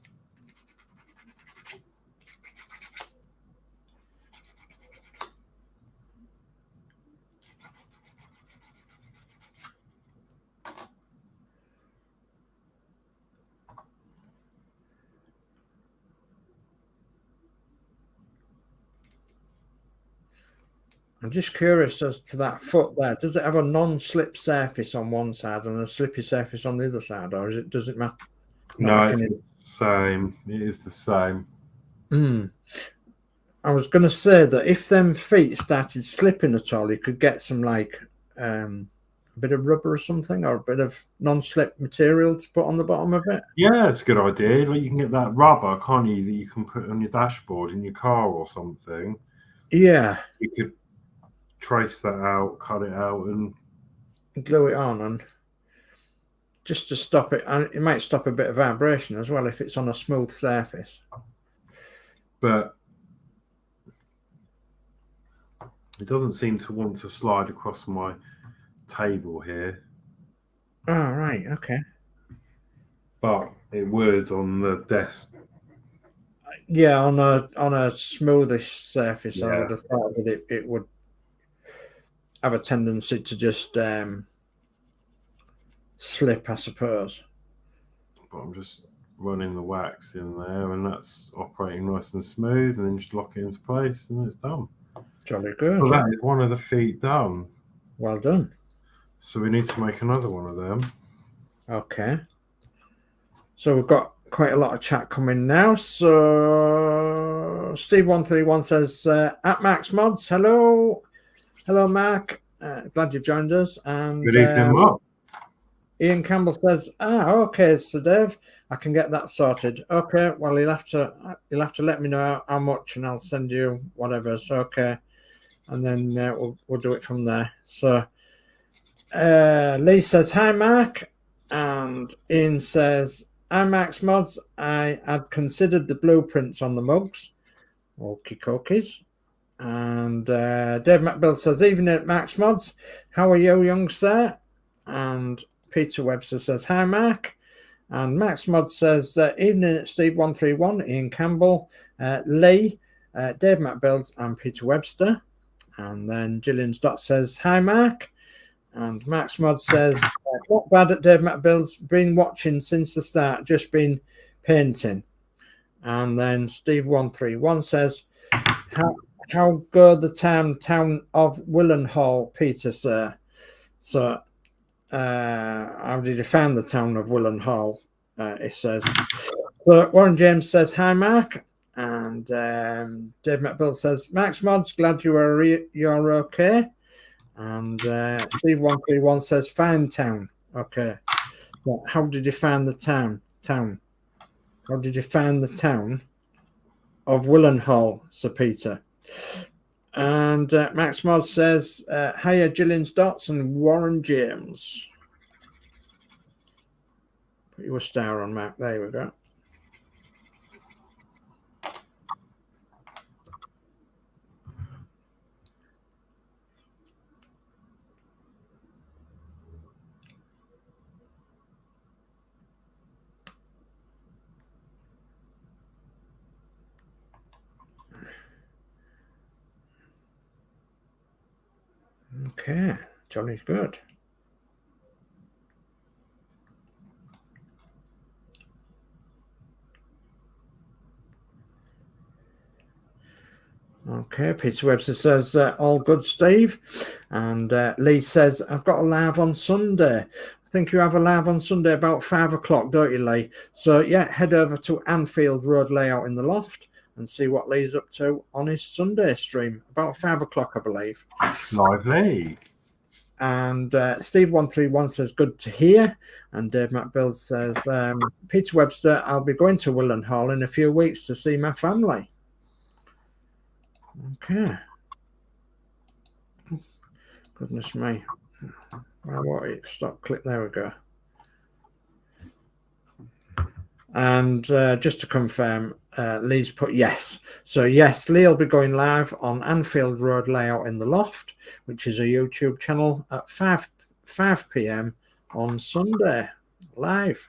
I'm just curious as to that foot there. Does it have a non-slip surface on one side and a slippy surface on the other side, or does it matter? No, it's the same. It is the same. I was going to say that if them feet started slipping at all, you could get some like a bit of rubber or something, or a bit of non-slip material to put on the bottom of it. Yeah, it's a good idea. Like, you can get that rubber, can't you, that you can put on your dashboard in your car or something. Yeah. You could trace that out, cut it out, and glue it on, and just to stop it. And it might stop a bit of vibration as well if it's on a smooth surface. But it doesn't seem to want to slide across my table here. Oh, right, okay. But it would on the desk. Yeah, on a smoothish surface, Yeah. I would have thought that it would have a tendency to just slip, I suppose. But I'm just running the wax in there, and that's operating nice and smooth, and then just lock it into place, and it's done. Jolly good. So that is one of the feet done. Well done. So we need to make another one of them. Okay. So we've got quite a lot of chat coming now. So Steve131 says, at Max Mods, hello. Hello, Mark. Glad you've joined us. And good evening, Mark. Ian Campbell says, okay, so Dave, I can get that sorted. Okay, well, you'll have to let me know how much, and I'll send you whatever. So okay, and then we'll do it from there. So Lee says, hi, Mark, and Ian says, hi, Max Mods. I had considered the blueprints on the mugs. Okie cookies. And Dave McBill says, evening at Max Mods. How are you, young sir? And Peter Webster says, hi, Mark. And Max Mods says, evening at Steve131, Ian Campbell, Lee, Dave McBill, and Peter Webster. And then Gillian Dotz says, hi, Mark. And Max Mods says, not bad at Dave McBill's, been watching since the start, just been painting. And then Steve131 says, how go the town of Willenhall, Peter, sir? So how did you find the town of Willenhall? It says. So Warren James says, hi, Mark. And Dave McBill says, Max Mods, glad you're okay. And Steve131 says, fine town. Okay. Well, how did you find the town? How did you find the town of Willenhall, Sir Peter? And Max Mods says, hiya, Gillian Dotz and Warren James. Put you a star on, Mac. There we go. Okay, jolly good. Okay, Peter Webster says, all good, Steve. And Lee says, I've got a live on Sunday. I think you have a live on Sunday about 5 o'clock, don't you, Lee? So, yeah, head over to Anfield Road Layout in the Loft and see what Lee's up to on his Sunday stream, about 5 o'clock, I believe. Lively. And Steve131 says, good to hear. And Dave McBill says, Peter Webster, I'll be going to Willenhall in a few weeks to see my family. Okay. Goodness me. What? Stop, click. There we go. And just to confirm, Lee's put yes. So yes, Lee will be going live on Anfield Road Layout in the Loft, which is a YouTube channel at 5 p.m. on Sunday, live.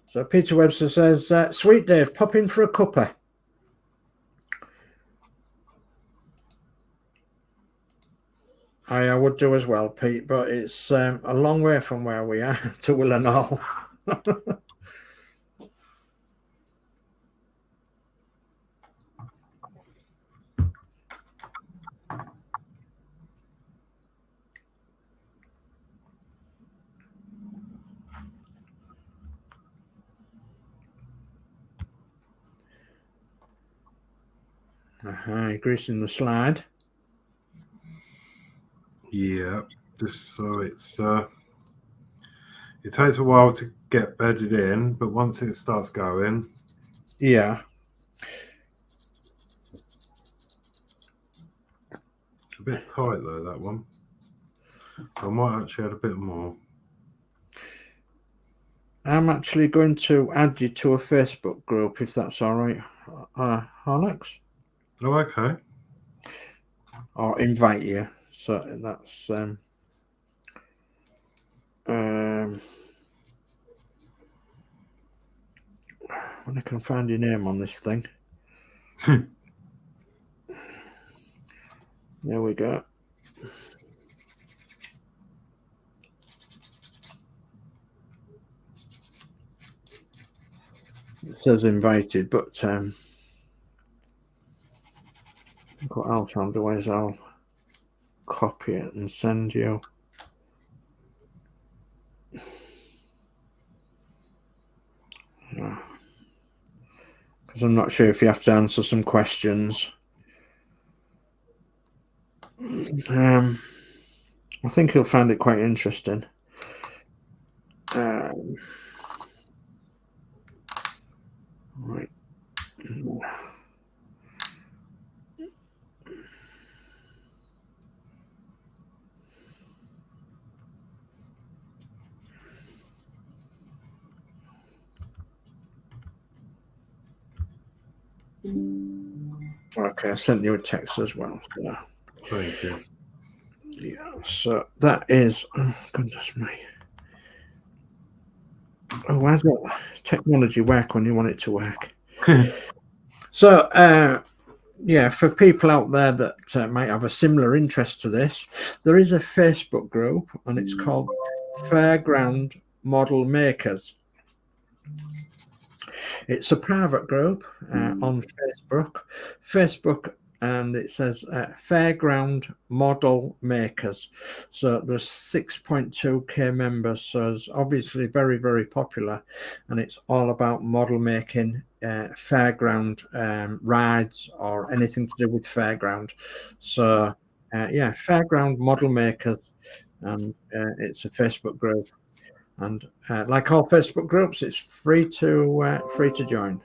So Peter Webster says, sweet Dave, pop in for a cuppa. I would do as well, Pete, but it's a long way from where we are to Willenhall. Greasing the slide. Yeah, just so it's it takes a while to get bedded in, but once it starts going, yeah, it's a bit tight though, that one. So I might actually add a bit more. I'm actually going to add you to a Facebook group if that's all right, Horlixs. Oh, okay. Or invite you. So that's when I can find your name on this thing. There we go. It says invited, but what else I'll do is I'll copy it and send you. Because I'm not sure if you have to answer some questions. I think you'll find it quite interesting. Right. Okay, I sent you a text as well. So. Thank you. Yeah, so that is, oh, goodness me. Oh, why does technology work when you want it to work? So, yeah, for people out there that might have a similar interest to this, there is a Facebook group and it's called Fairground Model Makers. It's a private group on Facebook. Facebook and it says Fairground Model Makers. So there's 6.2k members, so it's obviously very, very popular, and it's all about model making, fairground rides or anything to do with fairground. So yeah, Fairground Model Makers, and it's a Facebook group, and like all Facebook groups, it's free to join.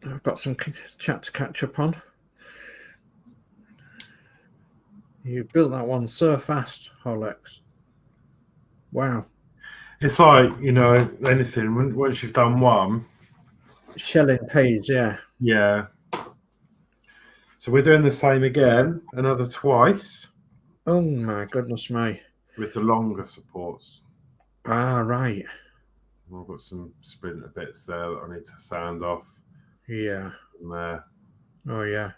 I've got some chat to catch up on. You built that one so fast, Horlixs. Wow. It's like, you know, anything, once you've done one. Shelling peas, yeah. Yeah. So we're doing the same again, another twice. Oh my goodness me. With the longer supports. Ah, right. I've got some splinter bits there that I need to sand off. Yeah. From there. Oh yeah.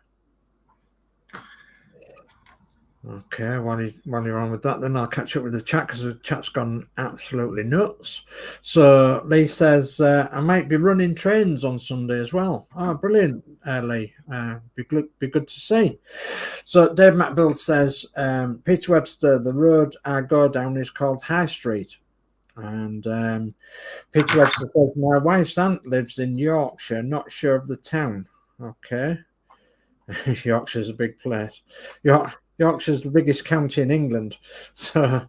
Okay, while you're on with that, then I'll catch up with the chat, because the chat's gone absolutely nuts. So Lee says, I might be running trains on Sunday as well. Oh, brilliant, Lee. Be good to see. So Dave McBill says, Peter Webster, the road I go down is called High Street. And Peter Webster says, my wife's aunt lives in Yorkshire, not sure of the town. Okay. Yorkshire's a big place. Yorkshire's the biggest county in England, so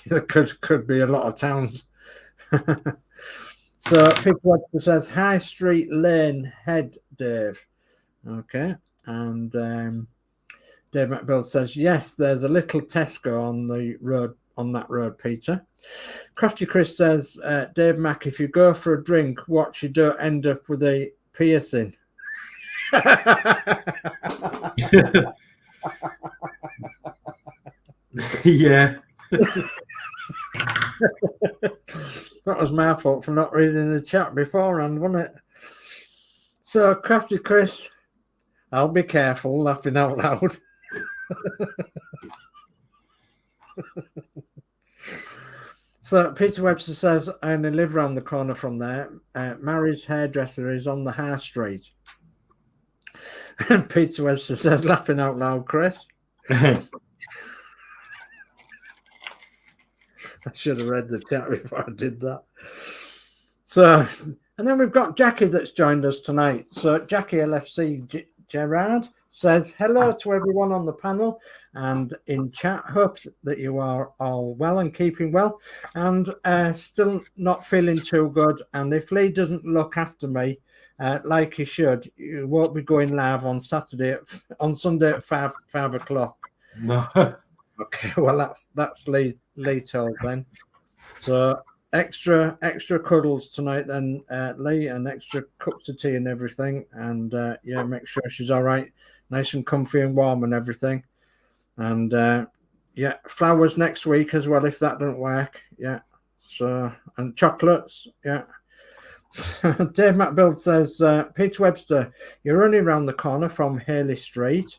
there could be a lot of towns. So Peter Webster says High Street Lane Head, Dave. Okay, and Dave McBill says yes, there's a little Tesco on the road, on that road, Peter. Crafty Chris says, Dave Mac, if you go for a drink, watch you don't end up with a piercing. Yeah. That was my fault for not reading the chat beforehand, wasn't it? So, Crafty Chris, I'll be careful, laughing out loud. So, Peter Webster says, I only live around the corner from there. Mary's hairdresser is on the high street. And Peter Webster says, laughing out loud, Chris. I should have read the chat before I did that. So, and then we've got Jackie that's joined us tonight. So, Jackie LFC Gerard says, hello to everyone on the panel and in chat. Hope that you are all well and keeping well, and still not feeling too good. And if Lee doesn't look after me like he should, you won't be going live on Sunday at 5 o'clock. No. Okay, well that's Lee told then. So extra cuddles tonight then, Lee, and extra cups of tea and everything, and yeah, make sure she's all right, nice and comfy and warm and everything. And yeah, flowers next week as well if that doesn't work. Yeah. So, and chocolates, yeah. Dave McBill says, Peter Webster, you're only around the corner from Haley Street.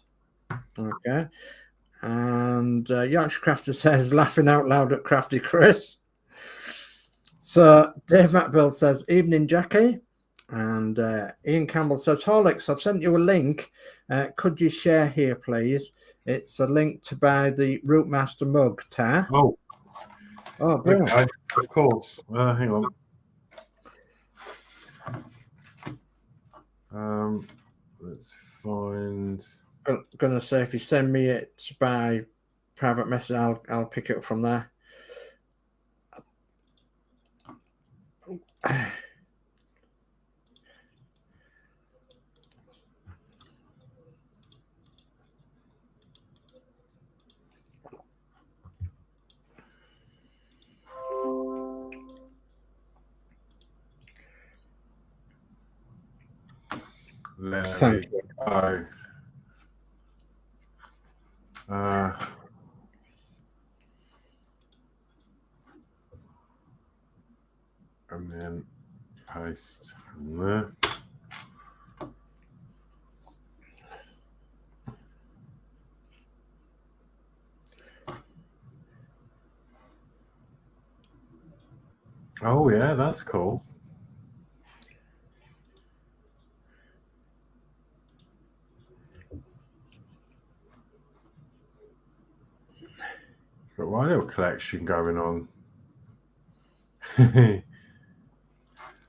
Okay. And Yorkshire Crafter says, laughing out loud at Crafty Chris. So Dave McBill says, evening, Jackie. And Ian Campbell says, Horlixs, I've sent you a link. Could you share here, please? It's a link to buy the Routemaster mug, Tar. Oh, brilliant. Okay, of course. Hang on. Let's find. I'm gonna say if you send me it by private message, I'll pick it up from there. Thank you. And then paste from there. Oh yeah, that's cool. Got my little collection going on.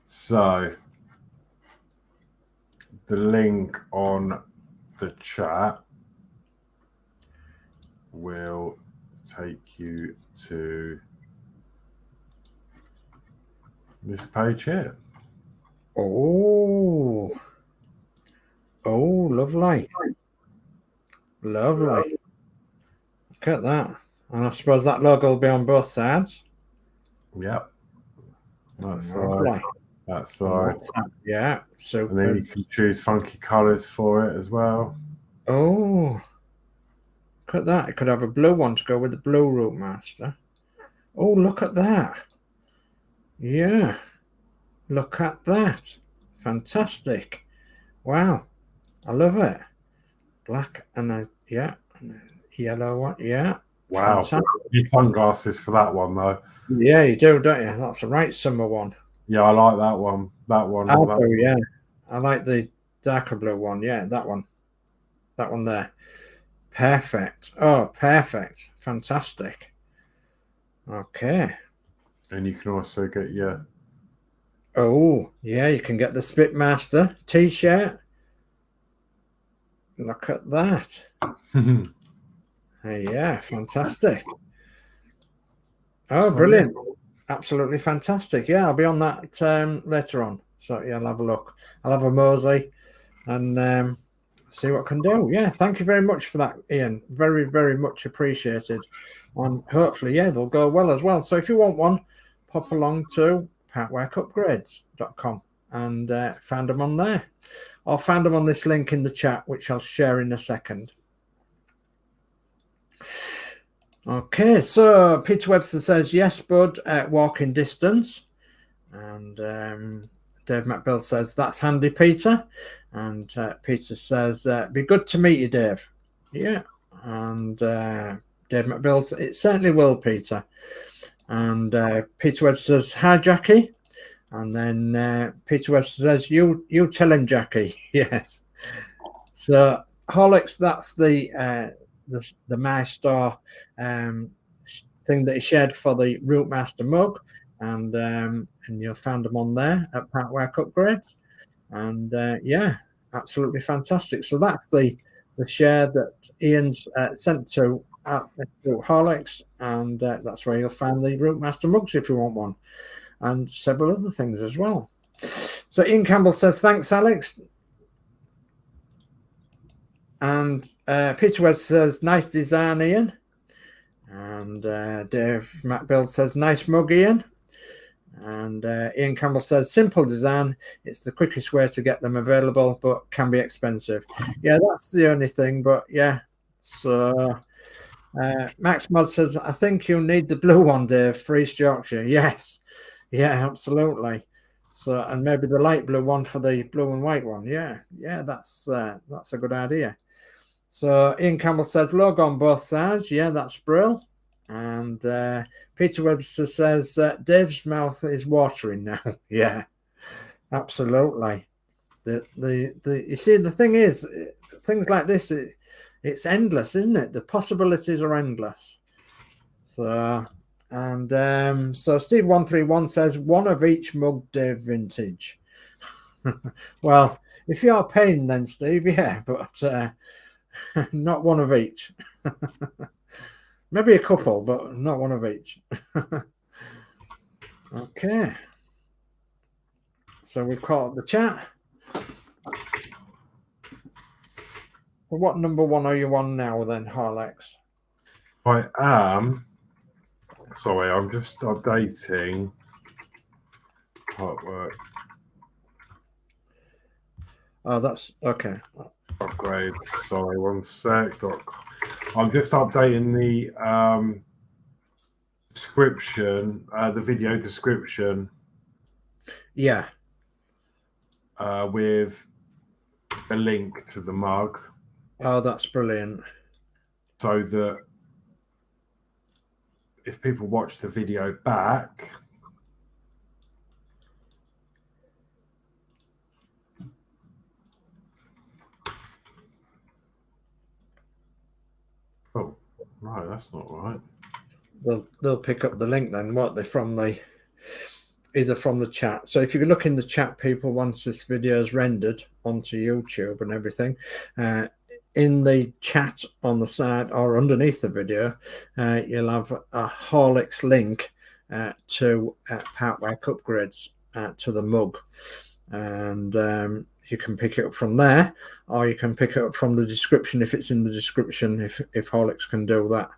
So the link on the chat will take you to this page here. Oh, lovely. Lovely. Look at that. And I suppose that logo will be on both sides. Yep. That Lovely. side. That side. Yeah, super. And then you can choose funky colours for it as well. Oh, look at that. It could have a blue one to go with the blue Routemaster. Oh, look at that. Yeah. Look at that. Fantastic. Wow. I love it. Black and a yellow one. Yeah. Wow. Fantastic. You sunglasses for that one though. Yeah, you do, don't you? That's a right summer one. Yeah, I like that one. That one. I do, yeah. I like the darker blue one. Yeah, that one. That one there. Perfect. Oh, perfect. Fantastic. Okay. And you can also get your... Oh, yeah, you can get the Spitmaster t-shirt. Look at that. Yeah, fantastic. Oh, brilliant. Absolutely fantastic. Yeah, I'll be on that later on. So, yeah, I'll have a look. I'll have a mosey and see what I can do. Yeah, thank you very much for that, Ian. Very, very much appreciated. And hopefully, yeah, they'll go well as well. So if you want one, pop along to partworkupgrades.com and find them on there. I'll find them on this link in the chat, which I'll share in a second. Okay, so Peter Webster says, yes, bud, walking distance. And Dave McBill says, that's handy, Peter. And Peter says, be good to meet you, Dave. Yeah. And Dave McBill, it certainly will, Peter. And Peter Webster says, hi, Jackie. And then Peter Webster says, you tell him, Jackie. Yes. So Horlixs, that's the My Store thing that he shared for the Routemaster mug, and you'll find them on there at Partwork Upgrades. And yeah, absolutely fantastic. So that's the share that Ian's sent to Horlixs, and that's where you'll find the Routemaster mugs if you want one, and several other things as well. So Ian Campbell says, thanks, Alex. And Peter West says, nice design, Ian. And Dave McBill says, nice mug, Ian. And Ian Campbell says, simple design. It's the quickest way to get them available, but can be expensive. Yeah, that's the only thing. But yeah, so Max Mod says, I think you'll need the blue one, Dave, for East Yorkshire. Yes. Yeah, absolutely. So, and maybe the light blue one for the blue and white one. Yeah, that's a good idea. So Ian Campbell says, logo on both sides. Yeah, that's brill. And Peter Webster says, Dave's mouth is watering now. Yeah, absolutely. You see, the thing is, things like this, it's endless, isn't it? The possibilities are endless. So, and so Steve131 says, one of each mug, Dave vintage. Well, if you are paying then, Steve, yeah, but not one of each. Maybe a couple, but not one of each. Okay. So we've caught up the chat. Well, what number one are you on now then, Horlixs? I am. Sorry, I'm just updating artwork. Oh, that's okay. Upgrades. Sorry, one sec. I'm just updating the description, the video description. Yeah. With a link to the mug. Oh, that's brilliant. So that if people watch the video back, Right, that's not right. They'll pick up the link then, won't they, from the either from the chat. So if you look in the chat, people, once this video is rendered onto YouTube and everything, in the chat on the side or underneath the video, you'll have a Horlixs link to Partwork upgrades to the mug, and you can pick it up from there, or you can pick it up from the description if it's in the description. If Horlixs can do that,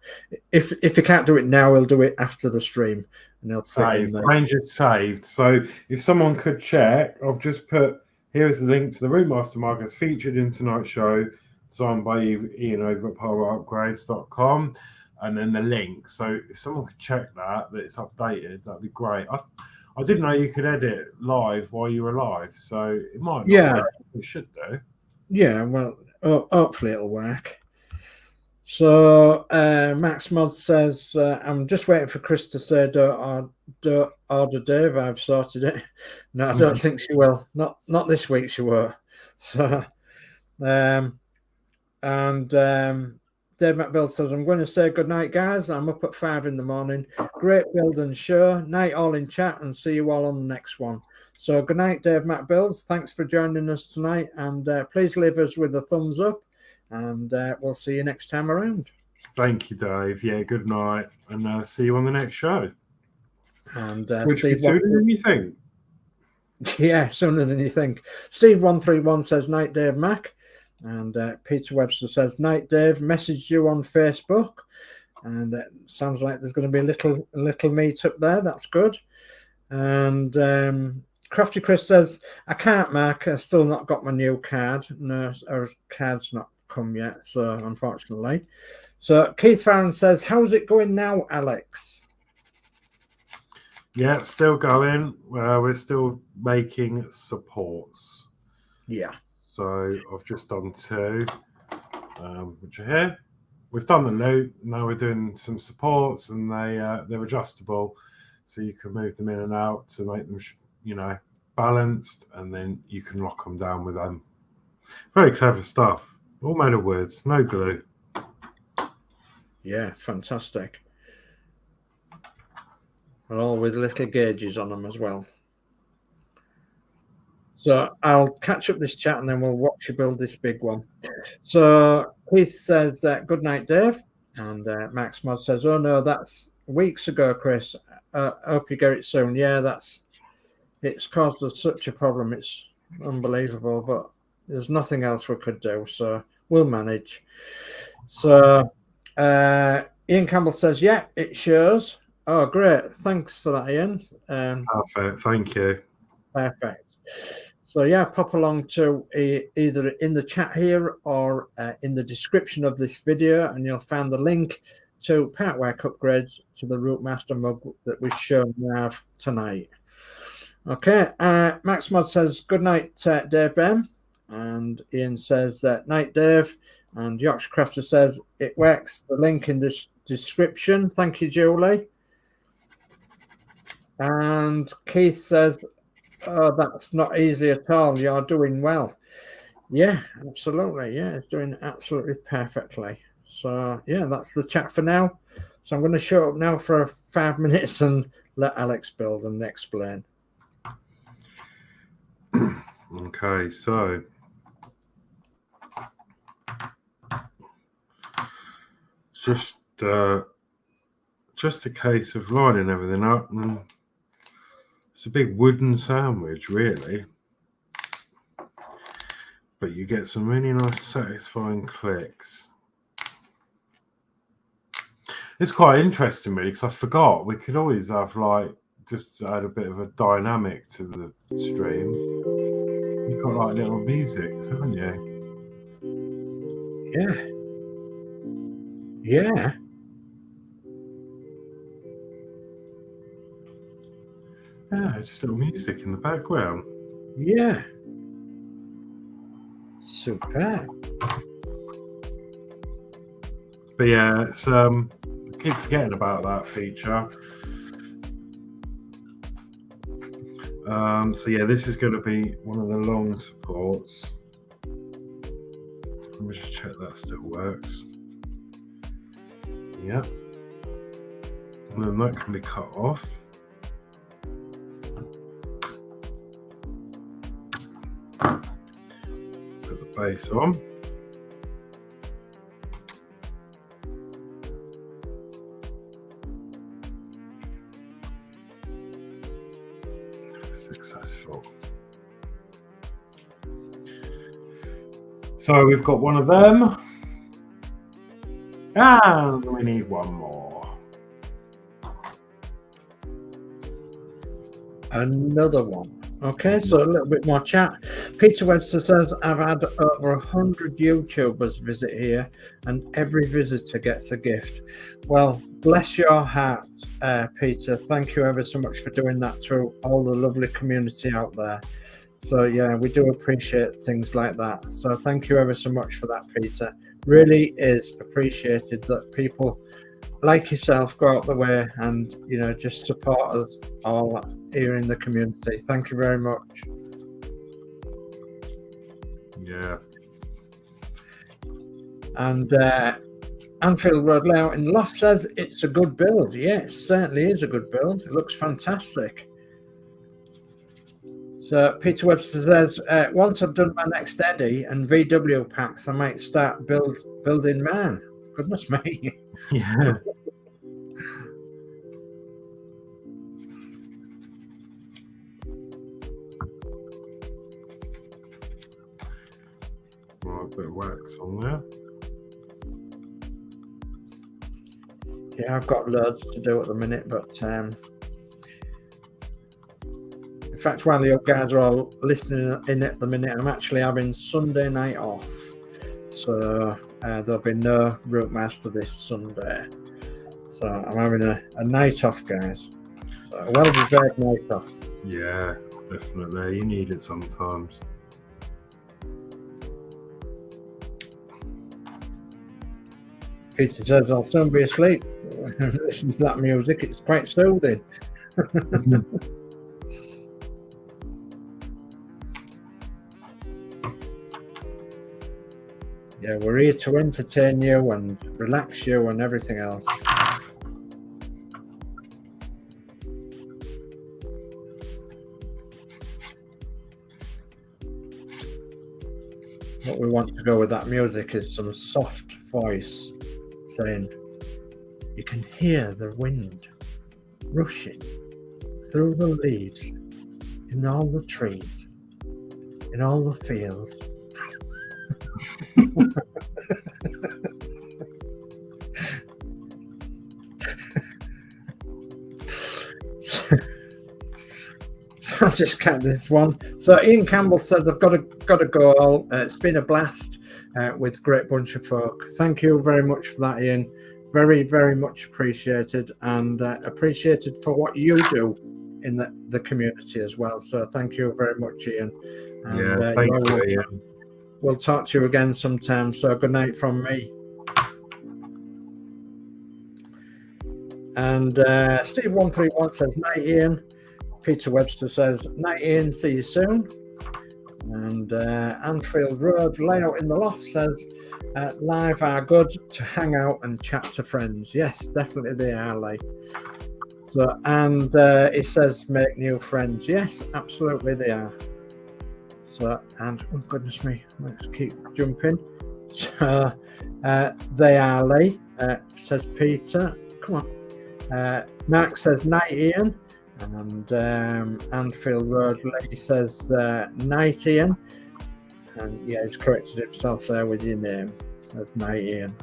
if he can't do it now, he'll do it after the stream. And they'll saved. Range is saved. So if someone could check, I've just put here's the link to the Routemaster mug as featured in tonight's show, designed by Ian over at PowerUpgrades.com, and then the link. So if someone could check that it's updated, that'd be great. I didn't know you could edit live while you were live, so it might not work. It should do. Yeah, well, hopefully it'll work. So Max Mod says, I'm just waiting for Chris to say, don't order Dave, I've sorted it. No, I don't think she will. Not this week she won't. So, Dave McBill says, I'm going to say good night, guys. I'm up at 5 in the morning. Great build and show. Night all in chat, and see you all on the next one. So good night, Dave McBills. Thanks for joining us tonight, and please leave us with a thumbs up, and we'll see you next time around. Thank you, Dave. Yeah, good night, and see you on the next show. And which will be sooner than you think. Yeah, sooner than you think. Steve131 says, night, Dave Mac. And Peter Webster says, night, Dave. Messaged you on Facebook. And it sounds like there's going to be a little meet up there. That's good. And Crafty Chris says, I can't, Mark. I've still not got my new card. No, our card's not come yet, so unfortunately. So Keith Farron says, how's it going now, Alex? Yeah, still going. We're still making supports. Yeah. So I've just done 2, which are here. We've done the loop. Now we're doing some supports, and they're adjustable, so you can move them in and out to make them, balanced, and then you can lock them down with them. Very clever stuff. All made of wood, no glue. Yeah, fantastic. And all with little gauges on them as well. So I'll catch up this chat and then we'll watch you build this big one. So Keith says, good night, Dave. And Max Mod says, oh no, that's weeks ago, Chris. Hope you get it soon. Yeah, it's caused us such a problem. It's unbelievable, but there's nothing else we could do. So we'll manage. So Ian Campbell says, yeah, it shows. Oh, great. Thanks for that, Ian. Perfect. Thank you. Perfect. So, yeah, pop along to either in the chat here or in the description of this video, and you'll find the link to Partwork upgrades to the Routemaster mug that we've shown now tonight. Okay, Max Mod says, good night, Dave M. And Ian says, night, Dave. And Yorkshire Crafter says, it works. The link in this description. Thank you, Julie. And Keith says, oh, that's not easy at all. You're doing well. Yeah, absolutely. Yeah, it's doing absolutely perfectly. So, yeah, that's the chat for now. So I'm going to show up now for 5 minutes and let Alex build and explain. Okay, so it's just a case of lining everything up, and it's a big wooden sandwich, really. But you get some really nice, satisfying clicks. It's quite interesting, really, because I forgot we could always have, just add a bit of a dynamic to the stream. You've got, little music, haven't you? Yeah. Yeah. Yeah, just little music in the background. Yeah. Super. But yeah, it's I keep forgetting about that feature. So yeah, this is going to be one of the long supports. Let me just check that still works. Yeah. And then that can be cut off. Put the base on. Successful. So we've got one of them. And we need one more. Another one. Okay, so a little bit more chat. Peter Webster says, I've had over 100 YouTubers visit here and every visitor gets a gift. Well, bless your heart, Peter. Thank you ever so much for doing that to all the lovely community out there. So yeah, we do appreciate things like that. So thank you ever so much for that, Peter. Really is appreciated that people like yourself go out the way and, you know, just support us all here in the community. Thank you very much. Yeah. And Anfield Road Layout in Loft says it's a good build. Yeah, it certainly is a good build. It looks fantastic. So Peter Webster says, once I've done my next Eddie and VW packs, I might start building mine. Goodness me. Yeah. Right, a bit of wax on there. Yeah, I've got loads to do at the minute, but in fact, while the guys are all listening in at the minute, I'm actually having Sunday night off. So there'll be no Routemaster this Sunday. So I'm having a night off, guys. So a well-deserved night off. Yeah, definitely. You need it sometimes. Peter says, I'll soon be asleep. Listen to that music. It's quite soothing. Yeah, we're here to entertain you and relax you and everything else. What we want to go with that music is some soft voice saying, you can hear the wind rushing through the leaves in all the trees, in all the fields. So I'll just cut this one. So Ian Campbell said, I've got to go. It's been a blast with a great bunch of folk. Thank you very much for that, Ian. Very, very much appreciated, and appreciated for what you do in the community as well. So thank you very much, Ian. And, yeah, thank you, Ian. We'll talk to you again sometime. So good night from me. And Steve131 says, night, Ian. Peter Webster says, night, Ian. See you soon. And Anfield Road Layout in the Loft says, live are good to hang out and chat to friends. Yes, definitely they are, like. So, and it says, make new friends. Yes, absolutely they are. So, and oh goodness me, let's keep jumping. So, they are, Lee, says Peter. Come on. Mark says, night, Ian. And Anfield Road Lee says, night, Ian. And yeah, he's corrected himself there with your name. Says, night, Ian.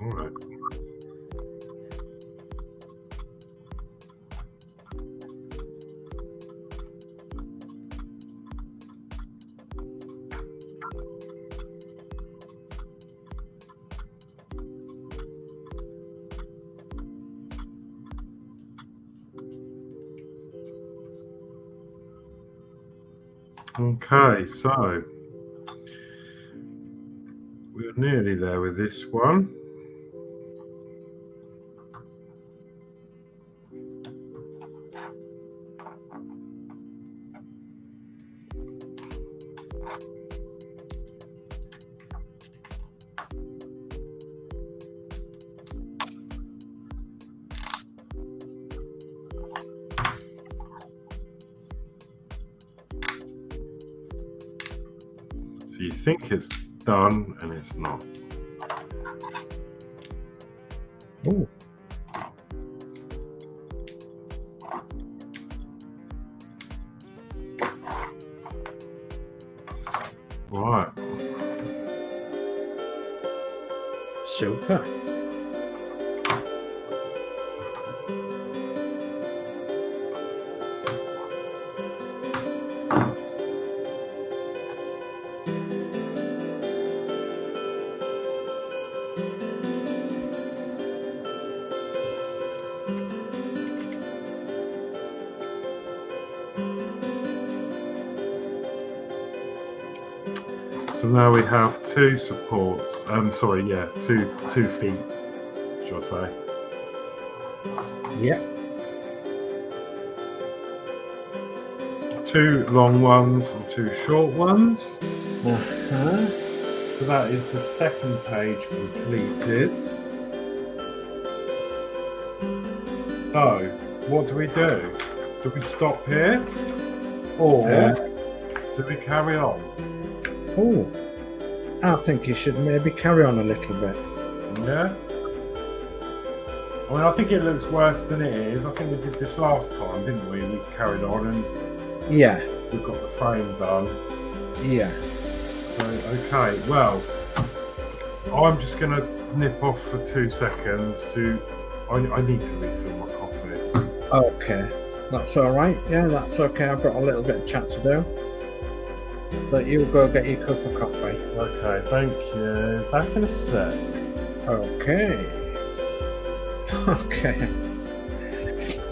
All right. Okay, so we're nearly there with this one. So you think it's done and it's not. Ooh. Right. Super. So now we have two supports. Sorry, yeah, two feet, shall I say? Yeah. Two long ones and two short ones. Uh-huh. So that is the second page completed. So, what do we do? Do we stop here? Or do we carry on? Oh, I think you should maybe carry on a little bit. Yeah? I mean, I think it looks worse than it is. I think we did this last time, didn't we? We carried on and Yeah. we got the frame done. Yeah. So, okay, well, I'm just going to nip off for 2 seconds to... I need to refill my coffee. Okay. That's all right. Yeah, that's okay. I've got a little bit of chat to do. So you go get your cup of coffee. Okay, thank you. Back in a sec. Okay. Okay.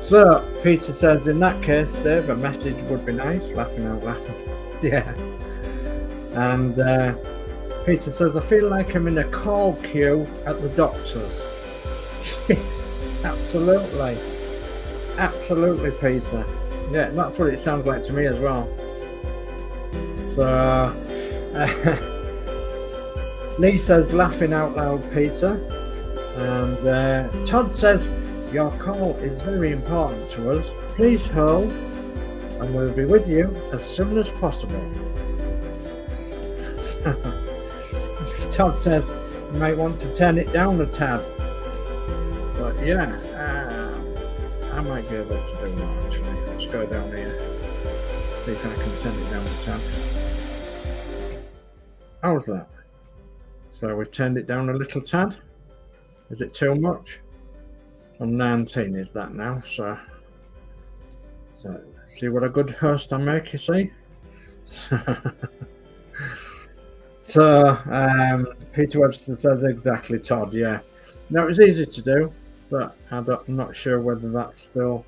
So, Peter says, in that case, Dave, a message would be nice. Laughing out loud. Yeah. And Peter says, I feel like I'm in a call queue at the doctor's. Absolutely. Absolutely, Peter. Yeah, that's what it sounds like to me as well. So, Lee says, laughing out loud, Peter. And Todd says, your call is very important to us. Please hold, and we'll be with you as soon as possible. Todd says, you might want to turn it down a tad. But yeah, I might be able to do that actually. Let's go down here. See if I can turn it down a tad. How's that? So we've turned it down a little tad. Is it too much? So 19 is that now. So see what a good host I make, you see. So Peter Webster says exactly, Todd. Yeah, no, it was easy to do. So I'm not sure whether that's still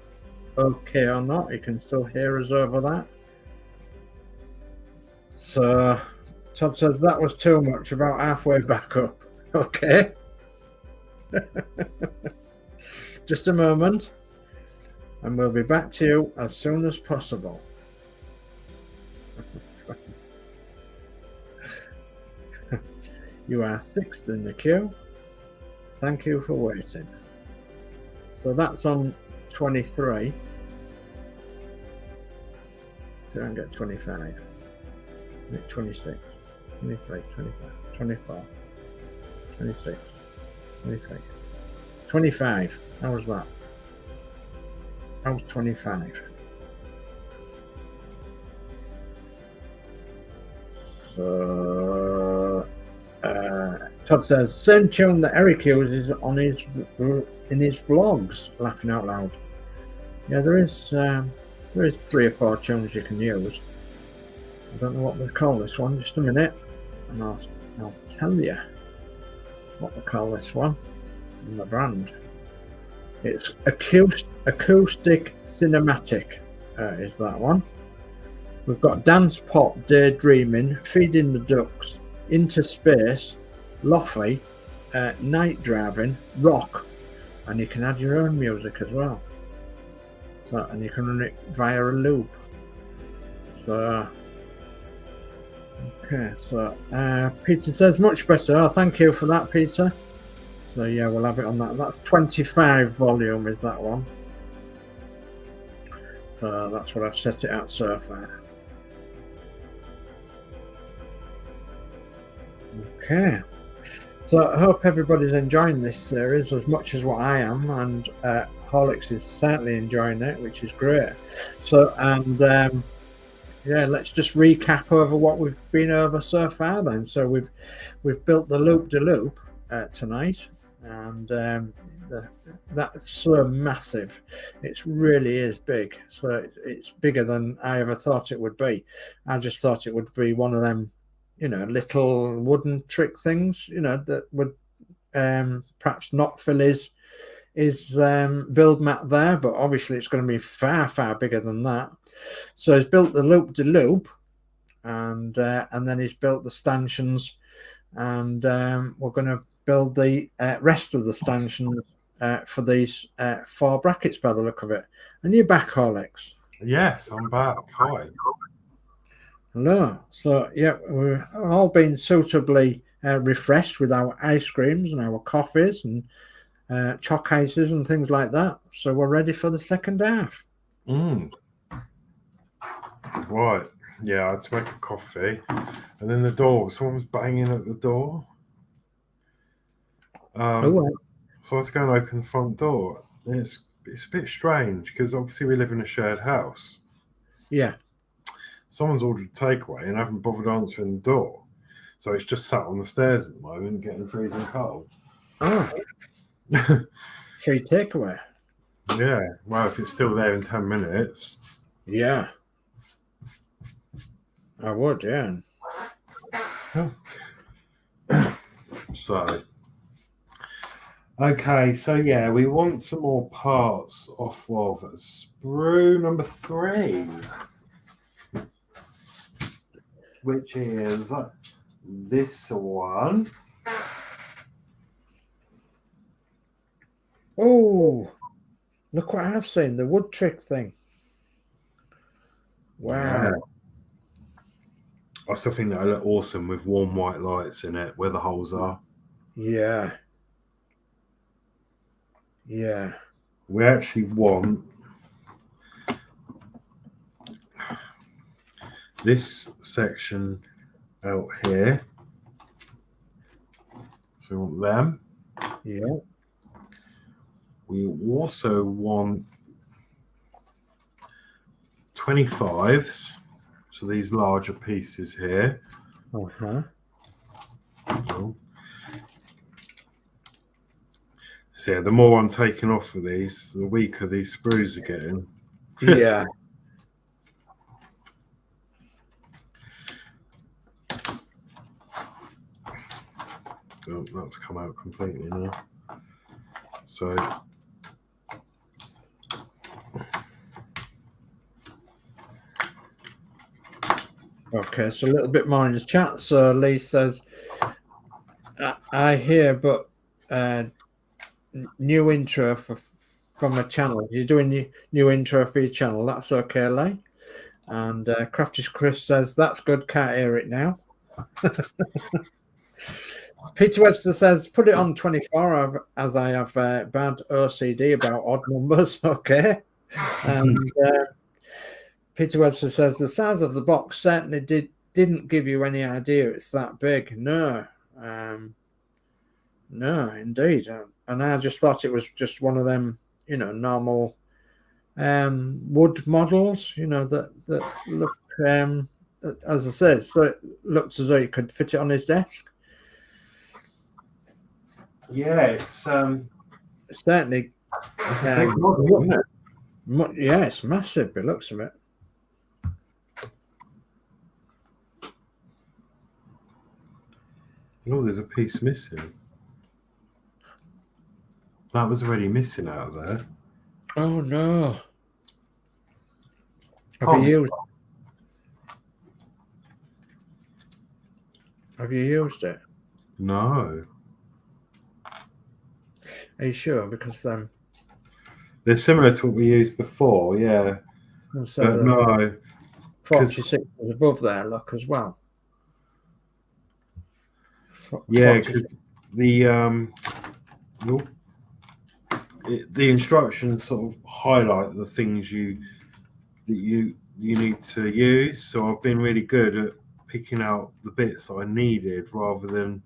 okay or not. You can still hear us over that. So Todd says that was too much, about halfway back up. Okay. Just a moment. And we'll be back to you as soon as possible. You are 6th in the queue. Thank you for waiting. So that's on 23. So I can get 25. 26, 23, 25, 24, 26, 23, 25. How was that? That was 25. So Todd says, same tune that Eric uses on in his vlogs, laughing out loud. Yeah, there is 3 or 4 tunes you can use. I don't know what they call this one. Just a minute, and I'll tell you what they call this one and the brand. It's acoustic cinematic is that one. We've got Dance Pop, Daydreaming, Feeding the Ducks, Into Space, Lofi, Night Driving, Rock, and you can add your own music as well. So, and you can run it via a loop. So, okay, so Peter says much better. Oh, thank you for that, Peter. So yeah, we'll have it on that. That's 25 volume is that one. So that's what I've set it out so far. Okay. So I hope everybody's enjoying this series as much as what I am, and Horlixs is certainly enjoying it, which is great. So, and yeah, let's just recap over what we've been over so far then. So we've built the loop-de-loop tonight, and that's so massive. It really is big. So it's bigger than I ever thought it would be. I just thought it would be one of them, little wooden trick things, that would perhaps not fill his build map there, but obviously it's going to be far, far bigger than that. So he's built the loop-de-loop, and then he's built the stanchions, and we're going to build the rest of the stanchions for these 4 brackets by the look of it. And you're back, Horlixs? Yes, I'm back. Hi. Hello. So yeah, we've all been suitably refreshed with our ice creams and our coffees and chalk ices and things like that. So we're ready for the second half. Right. Yeah, I had to make a coffee, and then the door. Someone's banging at the door. So I had to go and open the front door. And it's a bit strange because obviously we live in a shared house. Yeah. Someone's ordered takeaway and haven't bothered answering the door. So it's just sat on the stairs at the moment getting freezing cold. Oh. Free takeaway. Yeah. Well, if it's still there in 10 minutes. Yeah. I would, yeah. So. Okay, so yeah, we want some more parts off of sprue number 3. Which is this one. Oh, look what I've seen, the wood trick thing. Wow. Yeah. I still think that'll look awesome with warm white lights in it where the holes are. Yeah. Yeah. We actually want this section out here. So we want them. Yeah. We also want 25s. So these larger pieces here. Uh-huh. So yeah, the more I'm taking off of these, the weaker these sprues are getting. Yeah. Oh, that's come out completely now. So okay, so a little bit more in his chat. So Lee says, I hear, but new intro from a channel. You're doing new intro for your channel. That's okay, Lee. And Crafty Chris says, that's good, can't hear it now. Peter Webster says, put it on 24 as I have bad OCD about odd numbers. Okay. And Peter Webster says, the size of the box certainly didn't give you any idea it's that big. No. No, indeed. And I just thought it was just one of them, normal wood models, that look, as I said, so it looks as though you could fit it on his desk. yeah, it's Certainly. a big model, isn't it? Yeah, it's massive. It looks of it. Oh, there's a piece missing. That was already missing out of there. Oh no! Can't Have you used it? No. Are you sure? Because They're similar to what we used before, yeah. so But no. 46 was above there, look, as well. Yeah, because the instructions sort of highlight the things you need to use. So I've been really good at picking out the bits that I needed rather than.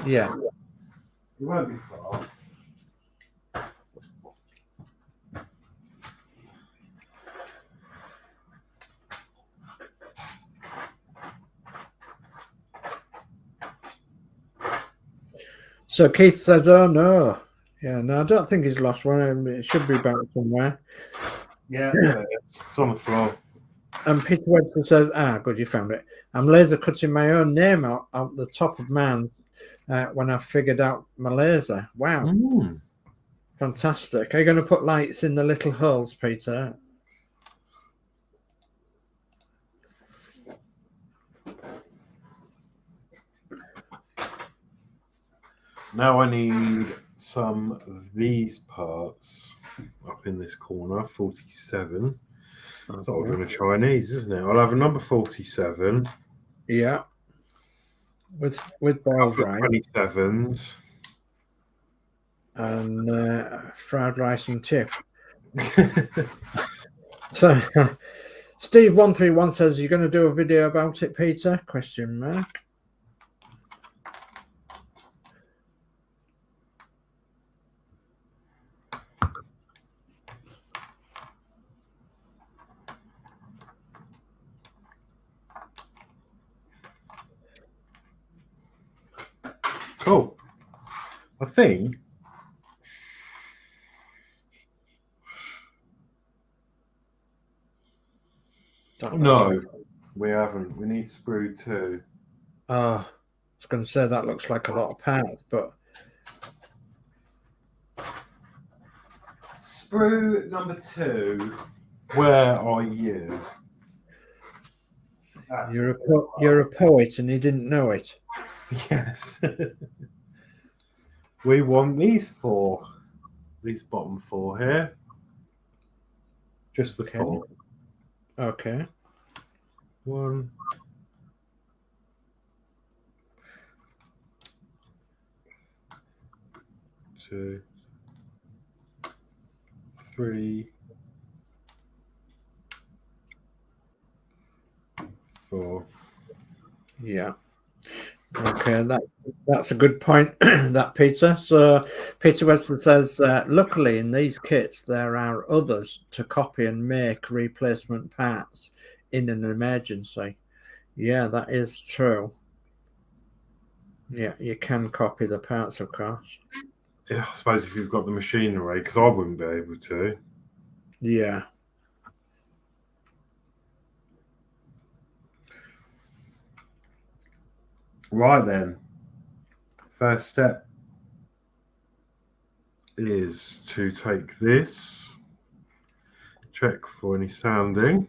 Yeah. It won't be far. So Keith says, "Oh no, yeah, no, I don't think he's lost one. It should be about somewhere." Yeah, it's on the floor. And Peter Webster says, good, you found it. I'm laser cutting my own name out the top of mine when I figured out my laser. Wow. Fantastic. Are you going to put lights in the little holes, Peter? Now I need some of these parts up in this corner, 47. Okay. So I'm going to Chinese, isn't it? I'll have a number 47. Yeah. With boiled rice. 27s. And fried rice and chip. So Steve131 says, "You're going to do a video about it, Peter? Question mark. Cool. I think no, we haven't. We need sprue too. I was going to say that looks like a lot of parts, but sprue number 2. Where are you? You're a poet, and you didn't know it. Yes. We want these 4. These bottom 4 here. Just the 4. Okay. 1, 2, 3, 4. Yeah. Okay, that's a good point, that Peter. So Peter Webster says, luckily in these kits there are others to copy and make replacement parts in an emergency. Yeah, that is true. Yeah, you can copy the parts, of course. Yeah, I suppose if you've got the machinery, because I wouldn't be able to. Yeah. Right then. First step is to take this, check for any sounding.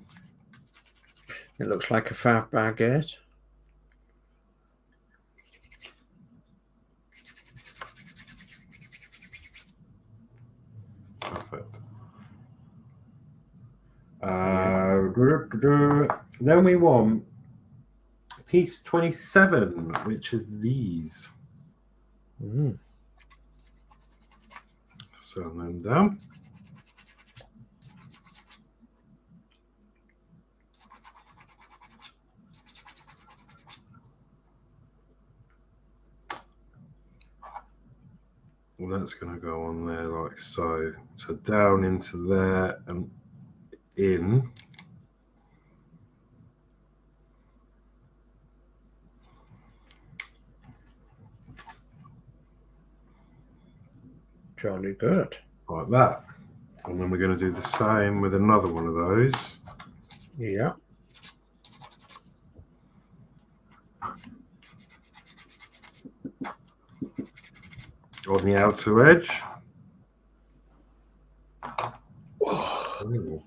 It looks like a fat baguette. Perfect. Then we want piece 27, which is these. Set them down. Well, that's going to go on there like so. So down into there and in. Jolly good. Like that. And then we're going to do the same with another one of those. Yeah. On the outer edge. Ooh.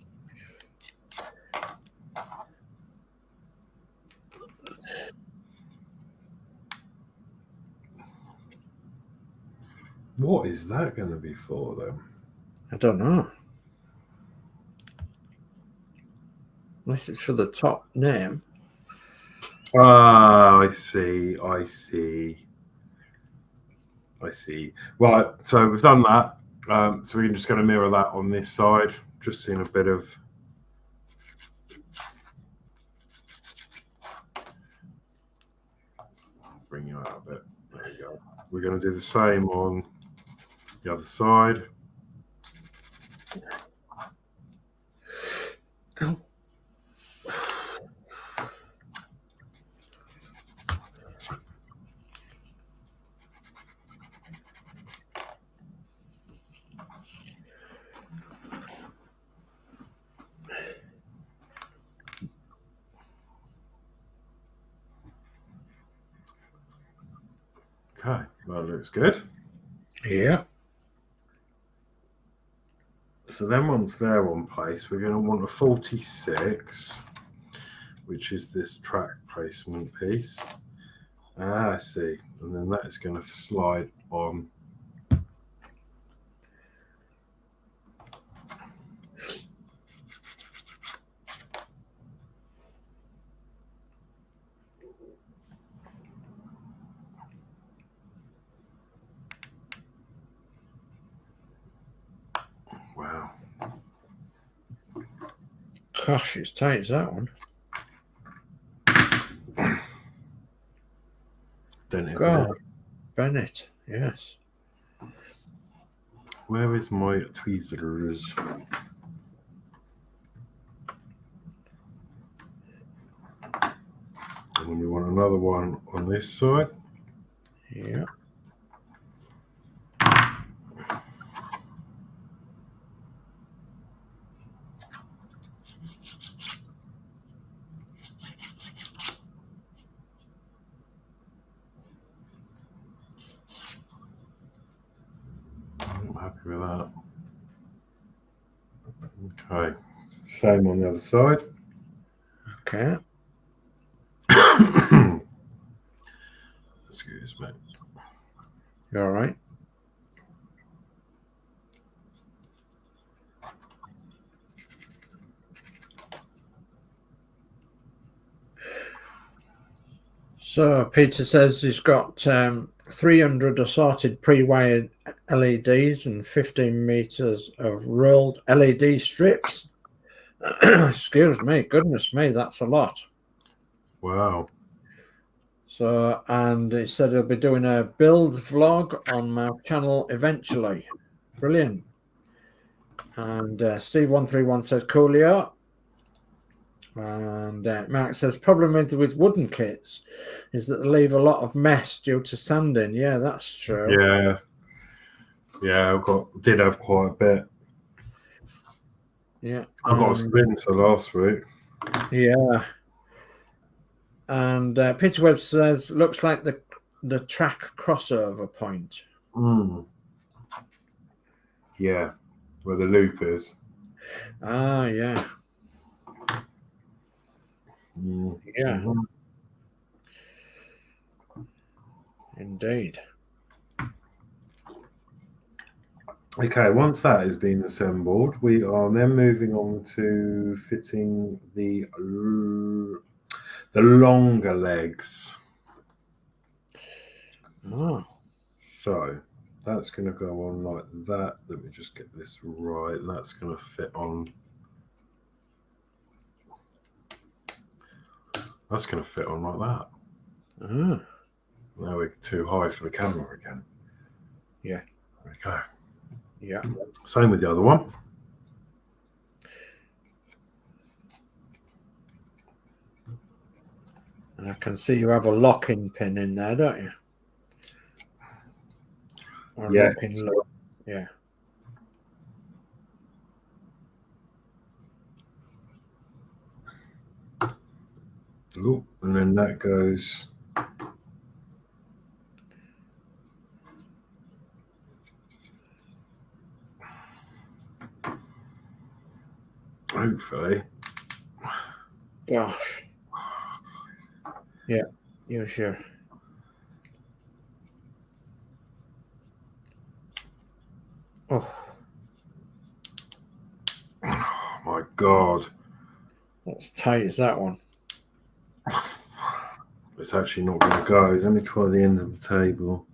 What is that going to be for then? I don't know. Unless it's for the top name. Ah, I see. Right, so we've done that. So we're just going to mirror that on this side. Just seeing a bit of... Bring you out a bit. There you go. We're going to do the same on the other side. Okay, that looks good. Yeah. So then once they're on place, we're going to want a 46, which is this track placement piece. Ah, I see. And then that is going to slide on. Wow. Gosh, it's tight as that one. God, Bennett, yes. Where is my tweezers? And then we want another one on this side. Yeah. I'm happy with that. Okay. Same on the other side. Okay. Excuse me. You all right? So Peter says he's got 300 assorted pre-wired LEDs and 15 meters of rolled LED strips. Excuse me, goodness me, that's a lot. Wow. So, and he said he'll be doing a build vlog on my channel eventually. Brilliant. And Steve131 says coolio. And Mark says problem with wooden kits is that they leave a lot of mess due to sanding. Yeah, that's true. Yeah, did have quite a bit. Yeah, I got a splinter last week. Yeah. And Peter Webb says looks like the track crossover point. Yeah, where the loop is. Ah, yeah. Yeah. Indeed. Okay, once that is being assembled, we are then moving on to fitting the longer legs. Oh. So that's going to go on like that. Let me just get this right. That's going to fit on. That's going to fit on like that. Now we're too high for the camera again. Yeah. Okay. Yeah. Same with the other one. And I can see you have a locking pin in there, don't you? Or Yeah. Yeah. Ooh, and then that goes. Hopefully. Gosh. Yeah, you're sure. Oh, my God. that's tight as that one. It's actually not going to go. Let me try the end of the table.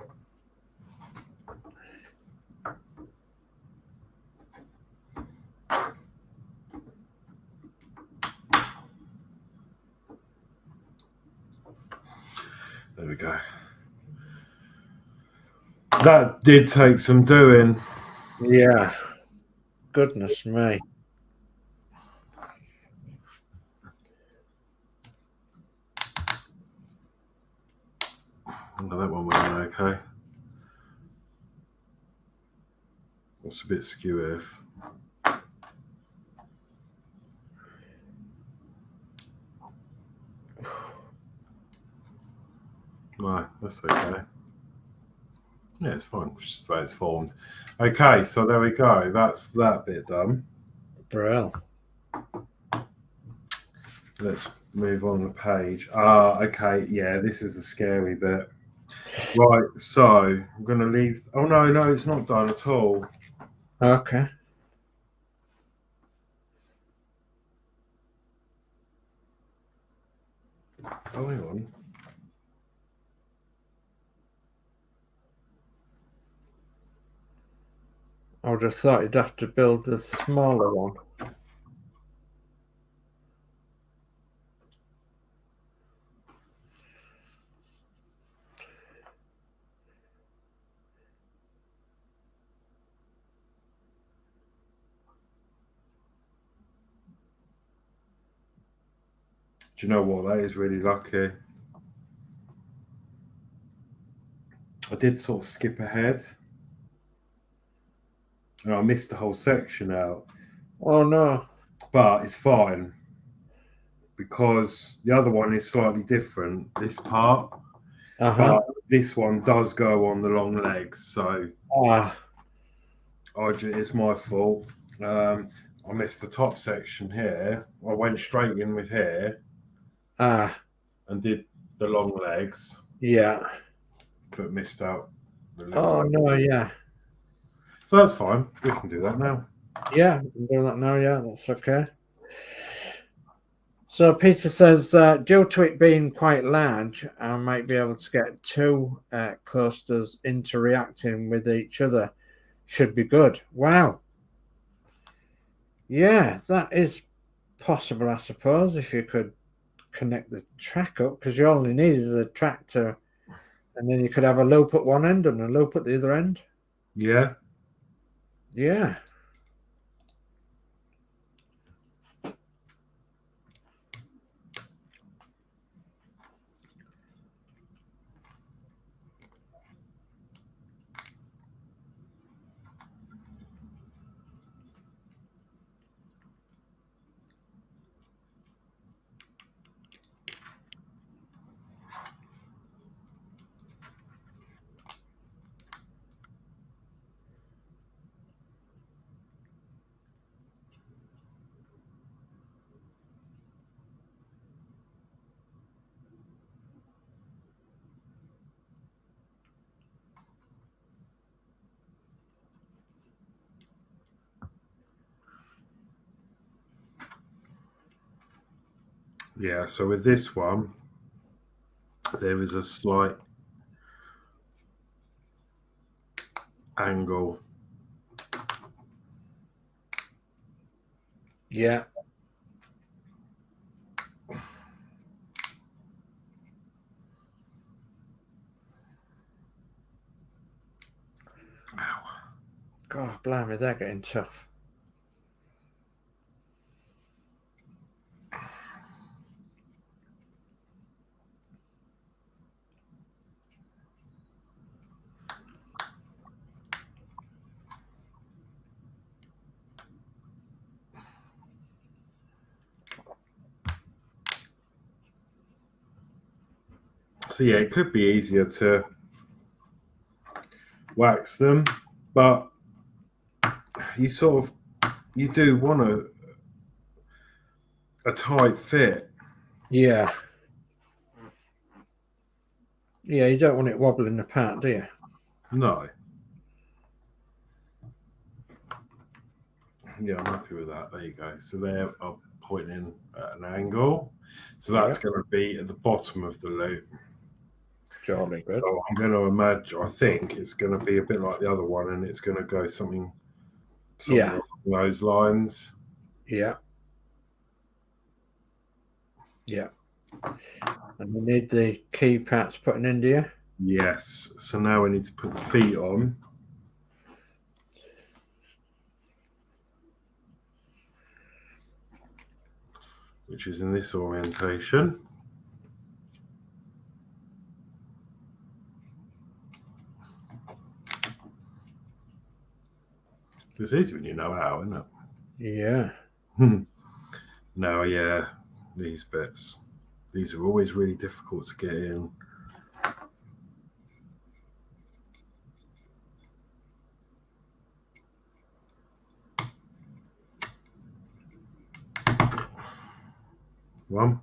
There we go. That did take some doing. Yeah. Goodness me. Oh, that one went okay. It's a bit skew if. No, that's okay. Yeah, it's fine. It's just the way it's formed. Okay, so there we go. That's that bit done. Brill. Let's move on the page. Okay, yeah, this is the scary bit. Right, so I'm going to leave. Oh, no, it's not done at all. Okay. Oh, hang on. I would have thought you'd have to build the smaller one. Do you know what? That is really lucky. I did sort of skip ahead. And I missed the whole section out. Oh, no. But it's fine. Because the other one is slightly different, this part. But this one does go on the long legs. So it's my fault. I missed the top section here. I went straight in with here. And did the long legs. Yeah. But missed out. Oh, no, yeah. So that's fine. We can do that now. Yeah, we can do that now. Yeah, that's okay. So Peter says, due to it being quite large, I might be able to get two coasters interacting with each other. Should be good. Wow. Yeah, that is possible, I suppose, if you could connect the track up, because you only need is a tractor, and then you could have a loop at one end and a loop at the other end. Yeah. Yeah. Yeah, so with this one, there is a slight angle. Yeah. God, blimey, they're getting tough. So yeah, it could be easier to wax them, but you do want a tight fit. Yeah. Yeah, you don't want it wobbling apart, do you? No. Yeah, I'm happy with that. There you go. So they're pointing at an angle. So that's going to be at the bottom of the loop. Jolly good. So I'm going to imagine, I think it's going to be a bit like the other one, and it's going to go something along those lines. Yeah. Yeah. And we need the key pads put in India. Yes. So now we need to put the feet on. Which is in this orientation. It's easy when you know how, isn't it? Yeah. No, yeah, these bits. These are always really difficult to get in. One.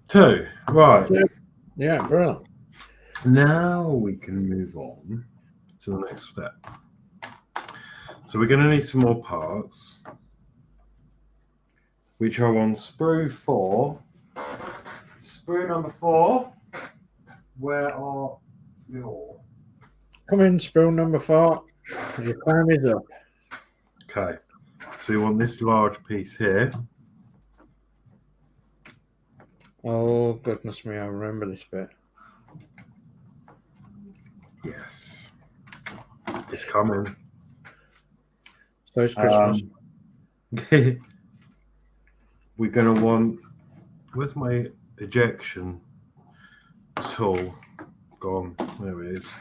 Two. Right. Yeah, brilliant. Now we can move on to the next step. So we're going to need some more parts, which are on sprue 4. Sprue number 4. Where are your? Come in, spoon number 4. Your time is up. Okay. So you want this large piece here. Oh, goodness me, I remember this bit. Yes. It's coming. So it's Christmas. We're going to want... Where's my ejection tool? Gone. There it is.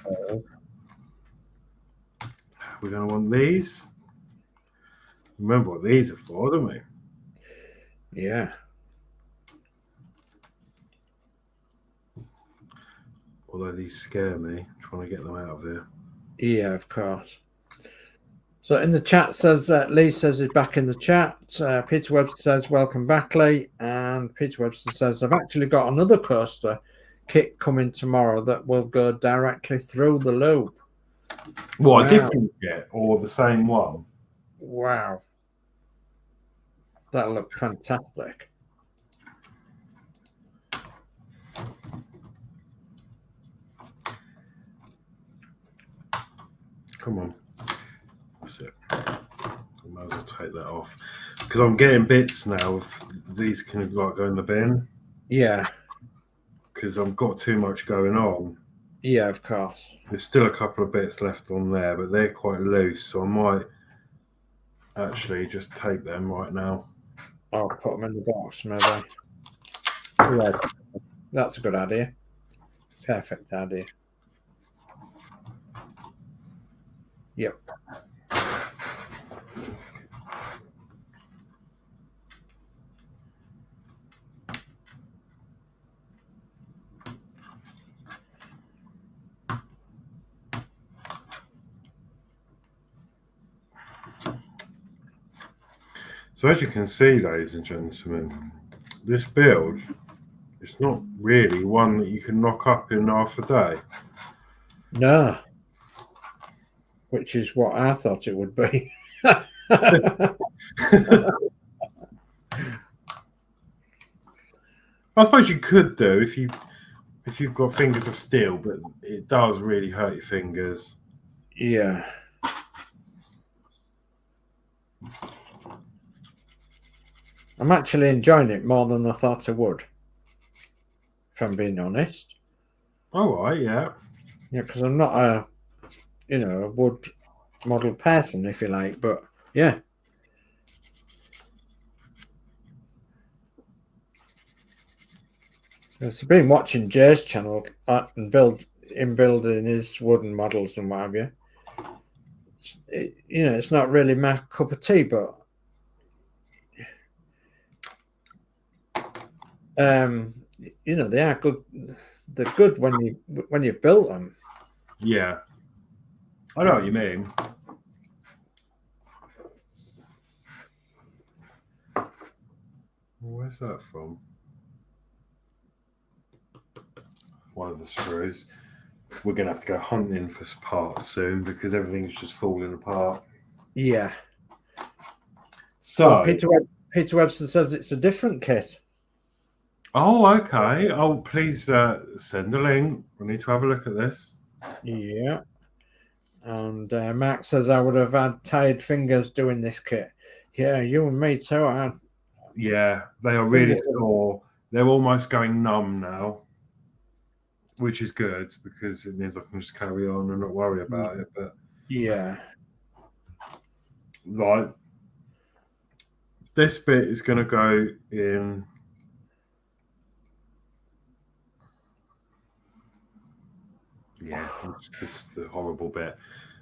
We're going to want these. Remember what these are for, don't we? Yeah. Although these scare me, trying to get them out of here. Yeah, of course. So in the chat says, Lee says he's back in the chat. Peter Webster says, welcome back, Lee. And Peter Webster says, I've actually got another coaster kit coming tomorrow that will go directly through the loop. What, a different kit or the same one? Wow. That looked fantastic. Come on. That's it. I might as well take that off. Because I'm getting bits now of these can like go in the bin. Yeah. Because I've got too much going on. Yeah, of course. There's still a couple of bits left on there, but they're quite loose, so I might actually just take them right now. I'll put them in the box, maybe. Yeah, that's a good idea. Perfect idea. Yep. So as you can see, ladies and gentlemen, this build is not really one that you can knock up in half a day. No. Which is what I thought it would be. I suppose you could do if you've got fingers of steel, but it does really hurt your fingers. Yeah. I'm actually enjoying it more than I thought I would, if I'm being honest. All right, yeah. Yeah, because I'm not a wood model person, if you like, but yeah. I've been watching Jay's channel and building his wooden models and what have you. It's not really my cup of tea, but they are good. They're good when you've built them. Yeah, I know what you mean. Where's that from? One of the screws. We're going to have to go hunting for parts soon because everything's just falling apart. Yeah. So well, Peter Webster says it's a different kit. Oh, okay. Oh, please send a link. We need to have a look at this. Yeah. And Mark says I would have had tired fingers doing this kit. Yeah, you and me too. Yeah, they are really sore. They're almost going numb now, which is good because it means I can just carry on and not worry about it. But yeah, like this bit is going to go in. Yeah, this is the horrible bit.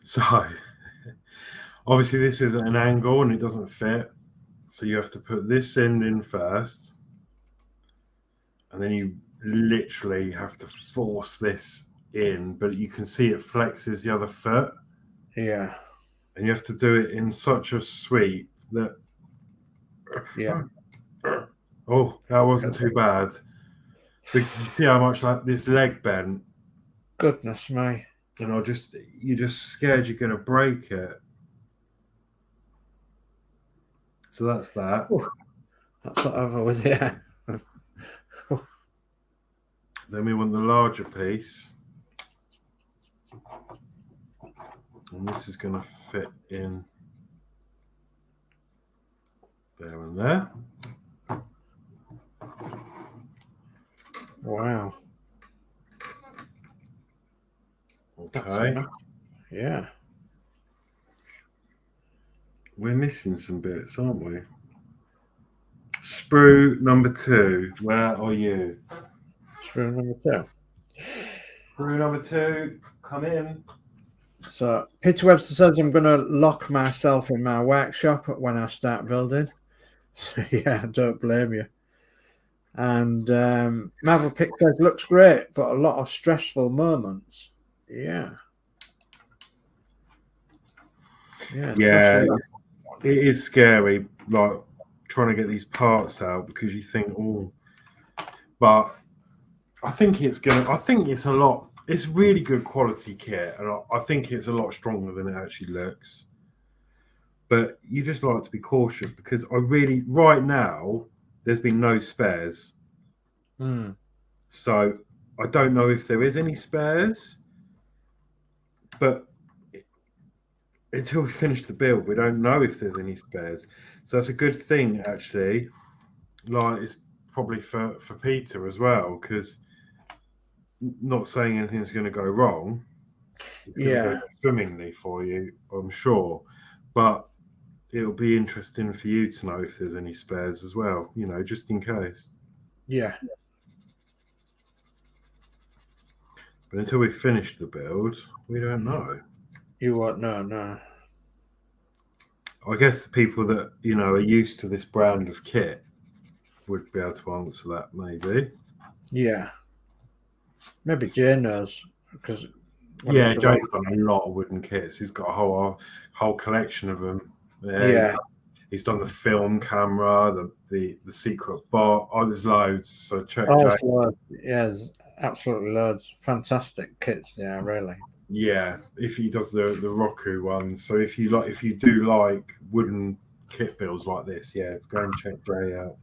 So obviously this is at an angle and it doesn't fit. So you have to put this end in first. And then you literally have to force this in, but you can see it flexes the other foot. Yeah. And you have to do it in such a sweep that... Yeah. Oh, that wasn't too bad. But you see how much like this leg bent? Goodness me. And you're just scared you're going to break it. So that's that. Ooh, that's not over with, yeah. Then we want the larger piece. And this is going to fit in there and there. Wow. Okay. Yeah. We're missing some bits, aren't we? Sprue number 2. Where are you? Sprue number 2. Sprue number 2, come in. So Peter Webster says I'm going to lock myself in my workshop when I start building. So yeah, I don't blame you. And Marvel Pick says looks great, but a lot of stressful moments. Yeah. Yeah, it is scary, like trying to get these parts out because you think, oh, but I think it's a lot. It's really good quality kit, and I think it's a lot stronger than it actually looks. But you just like to be cautious because right now, there's been no spares. So I don't know if there is any spares, but until we finish the build, we don't know if there's any spares. So that's a good thing, actually. Like, it's probably for Peter as well, because not saying anything's going to go wrong. It's going to go swimmingly for you, I'm sure. But it'll be interesting for you to know if there's any spares as well, just in case. Yeah. But until we finish the build, we don't know. You won't know, no. I guess the people that, are used to this brand of kit would be able to answer that, maybe. Yeah. Maybe Jay knows. Because Jay's done a lot of wooden kits. He's got a whole collection of them. Yeah. He's done the film camera, the secret bot. Oh, there's loads. So check Jay. Loads. Yeah, there's absolutely loads. Fantastic kits, yeah, really. Yeah, if he does the Roku ones. So if you do like wooden kit builds like this, yeah, go and check Jay out.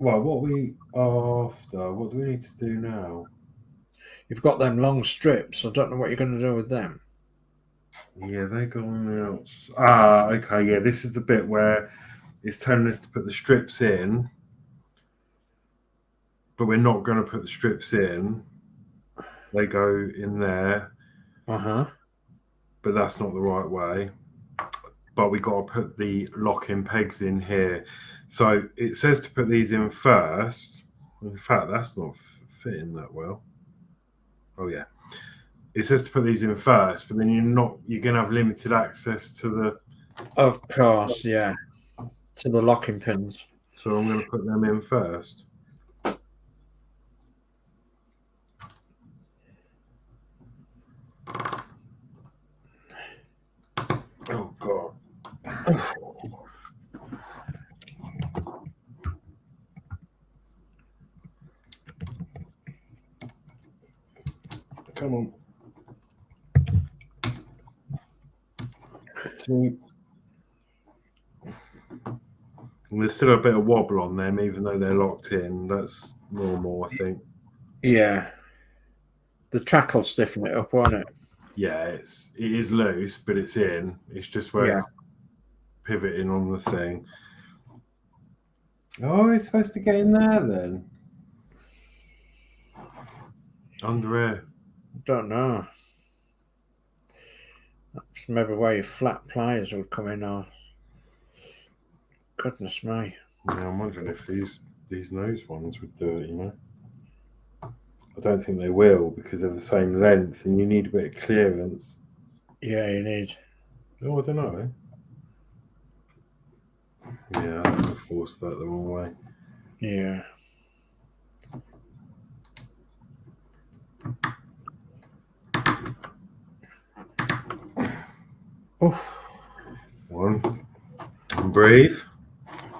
Well, what we after? What do we need to do now? You've got them long strips. I don't know what you're going to do with them. Yeah, they're going out. Okay, yeah, this is the bit where it's telling us to put the strips in, but we're not going to put the strips in. They go in there. But that's not the right way. but we got to put the locking pegs in here. So it says to put these in first. In fact, that's not fitting that well. Oh yeah, it says to put these in first, but then you're going to have limited access to the. Of course, yeah, to the locking pins. So I'm going to put them in first. Oh God. Come on. And there's still a bit of wobble on them, even though they're locked in. That's normal, I think. Yeah. The track will stiffen it up, won't it? Yeah, it is loose, but it's in. It's just where it's pivoting on the thing. Oh, it's supposed to get in there then. Under here. Don't know. That's maybe where your flat pliers would come in, or goodness me. Yeah, I'm wondering if these nose ones would do it, you know. I don't think they will because they're the same length and you need a bit of clearance. Yeah, you need. Oh, I don't know. Yeah, I have to force that the wrong way. Yeah. Oh. One. And breathe.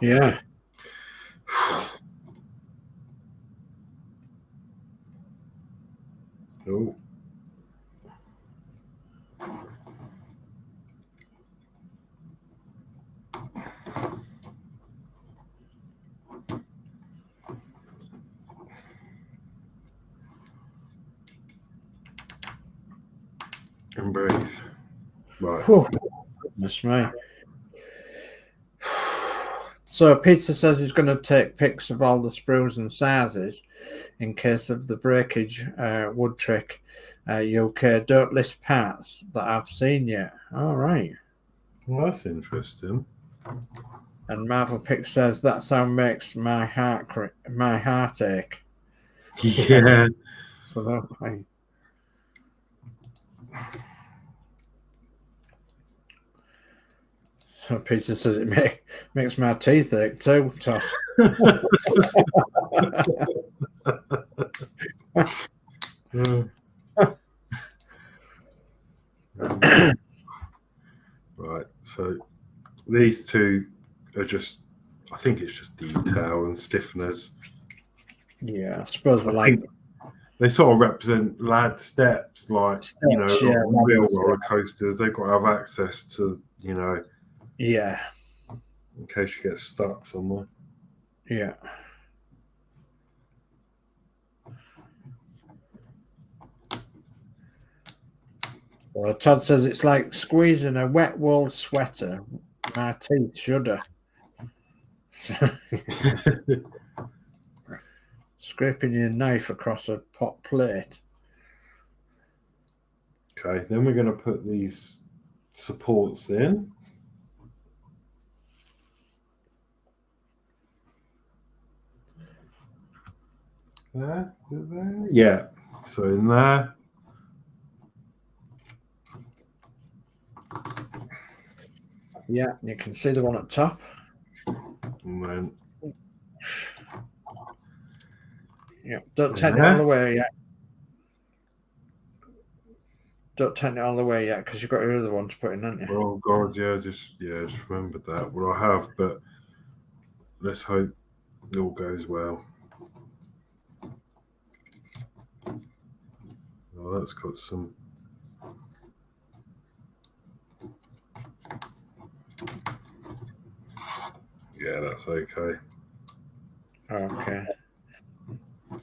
Yeah. Oh. And breathe. Right. Whew. Goodness me. So Peter says he's going to take pics of all the sprues and sizes in case of the breakage wood trick. UK don't list parts that I've seen yet. All right. Well, that's interesting. And Marvel Pick says that sound makes my heart ache. Yeah. So that So Peter says it makes my teeth ache too, Todd. Right, so these two are just, I think it's just detail and stiffeners. Yeah, I suppose they sort of represent lad steps, like, you know, real roller coasters. They've got to have access to, you know, yeah, in case you get stuck somewhere. Yeah. Well, Todd says it's like squeezing a wet wool sweater. My teeth shudder. Scraping your knife across a pot plate. Okay, then we're going to put these supports in. There, is it there? Yeah, so in there. Yeah, you can see the one at top. And then, yeah, don't turn it all the way yet. Don't turn it all the way yet because you've got your other one to put in, haven't you? Oh God, yeah, just remembered that. Well, I have, but let's hope it all goes well. Oh, that's got some. Yeah, that's okay. Okay.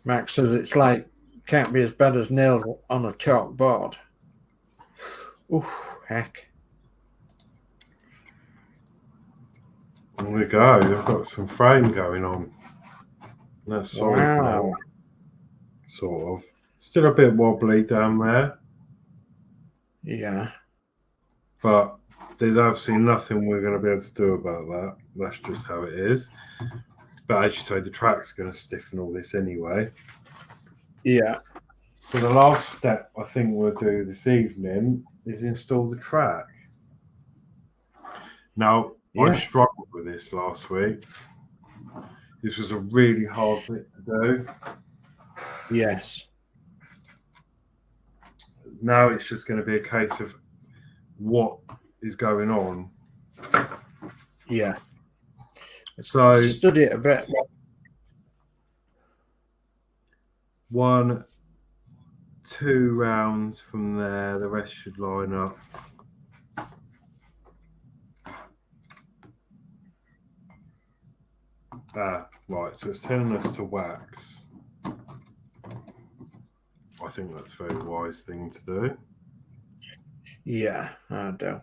Max says it's like can't be as bad as nails on a chalkboard. Oof, heck. There we go. They've got some frame going on. That's solid now. Sort of. Still a bit wobbly down there. Yeah. But there's absolutely nothing we're going to be able to do about that. That's just how it is. But as you say, the track's going to stiffen all this anyway. Yeah. So the last step I think we'll do this evening is install the track. Now, I struggled with this last week. This was a really hard bit to do. Yes. Now it's just going to be a case of what is going on. Yeah. So study it a bit. 1, 2 rounds from there, the rest should line up. Right, so it's telling us to wax. I think that's a very wise thing to do. Yeah, I do.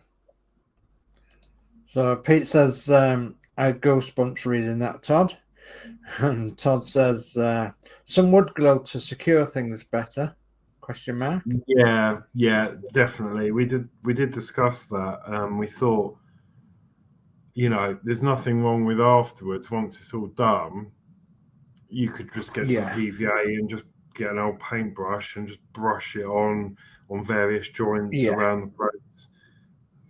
So Pete says, I had goosebumps reading that, Todd. And Todd says, some wood glow to secure things better, question mark. Yeah, definitely. We did discuss that. We thought, you know, there's nothing wrong with afterwards, once it's all done, you could just get some PVA and just get an old paintbrush and just brush it on various joints around the place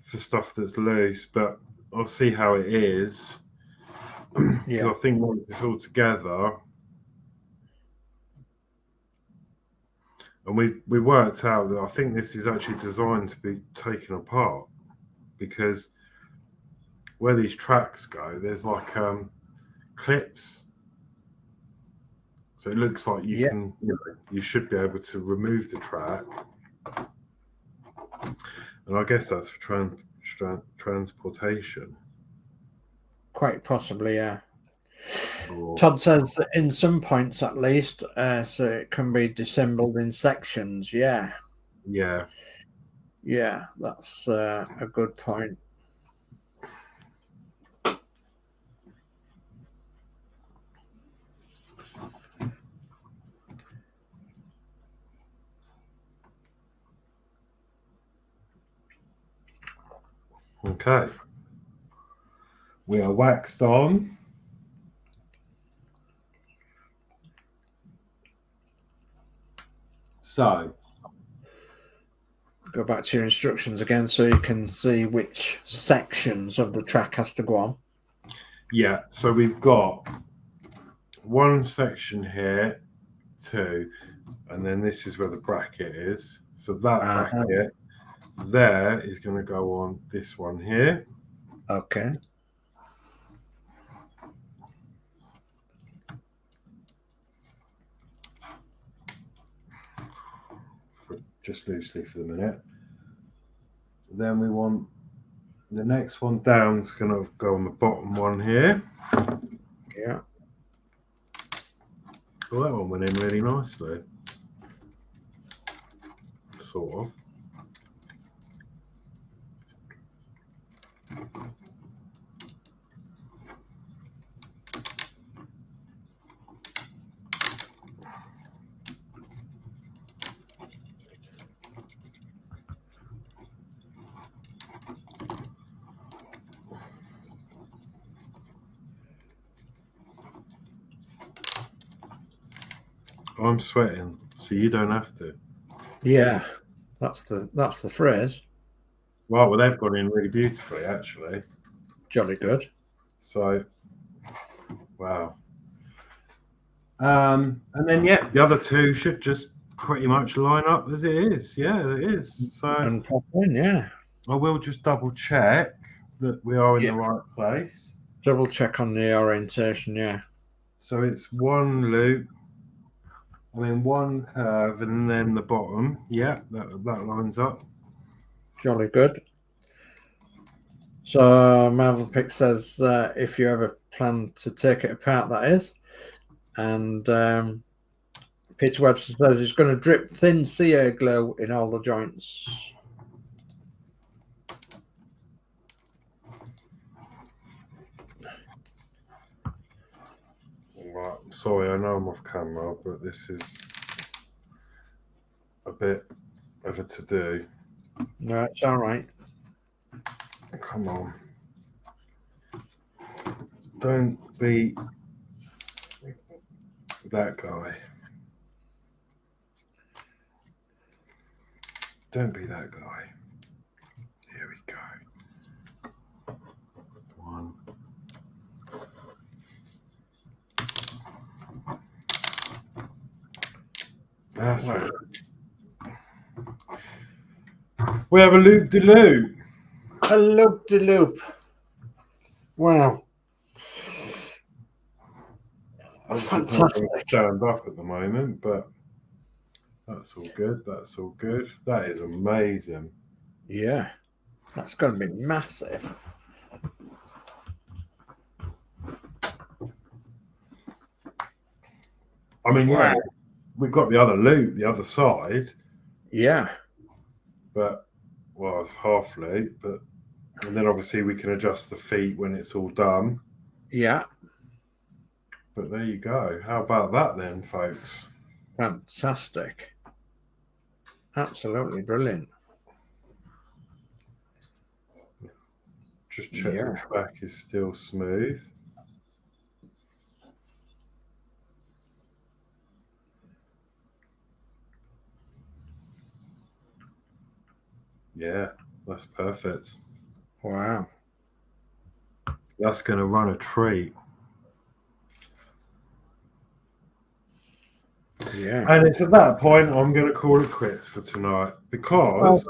for stuff that's loose. But I'll see how it is. Because I think once it's all together, and we worked out that I think this is actually designed to be taken apart, because where these tracks go, there's like clips, so it looks like you can, you should be able to remove the track, and I guess that's for transportation. Quite possibly, yeah. Todd says in some points at least, so it can be disassembled in sections. Yeah, that's a good point. Okay, we are waxed on. So go back to your instructions again so you can see which sections of the track has to go on. Yeah, so we've got one section here, 2, and then this is where the bracket is. So that bracket there is going to go on this one here. Okay. Just loosely for the minute. Then we want the next one down is going to go on the bottom one here. Yeah. Well, that one went in really nicely. Sort of. I'm sweating, so you don't have to. Yeah, that's the phrase. Right, well, they've gone in really beautifully, actually. Jolly good. So, wow. And then, the other two should just pretty much line up as it is. Yeah, it is. So, and pop in, I will just double check that we are in the right place. Double check on the orientation, So it's one loop, and then one curve, and then the bottom. Yeah, that lines up. Jolly good. So Marvel Pick says if you ever plan to take it apart, that is. And Peter Webster says it's going to drip thin CA glow in all the joints. Right, sorry, I know I'm off camera, but this is a bit of a to-do. No, it's all right. Come on. Don't be that guy. Don't be that guy. Here we go. One. That's it. We have a loop-de-loop. A loop-de-loop. Wow. Fantastic. Stand up at the moment, but that's all good. That's all good. That is amazing. Yeah, that's going to be massive. I mean, yeah, Wow. we've got the other loop, the other side, Yeah. but well, it's half loop, but and then obviously we can adjust the feet when it's all done. Yeah. But there you go. How about that then, folks? Fantastic. Absolutely brilliant. Just check the track is still smooth. Yeah, that's perfect. Wow. That's going to run a treat. Yeah. And it's at that point I'm going to call it quits for tonight because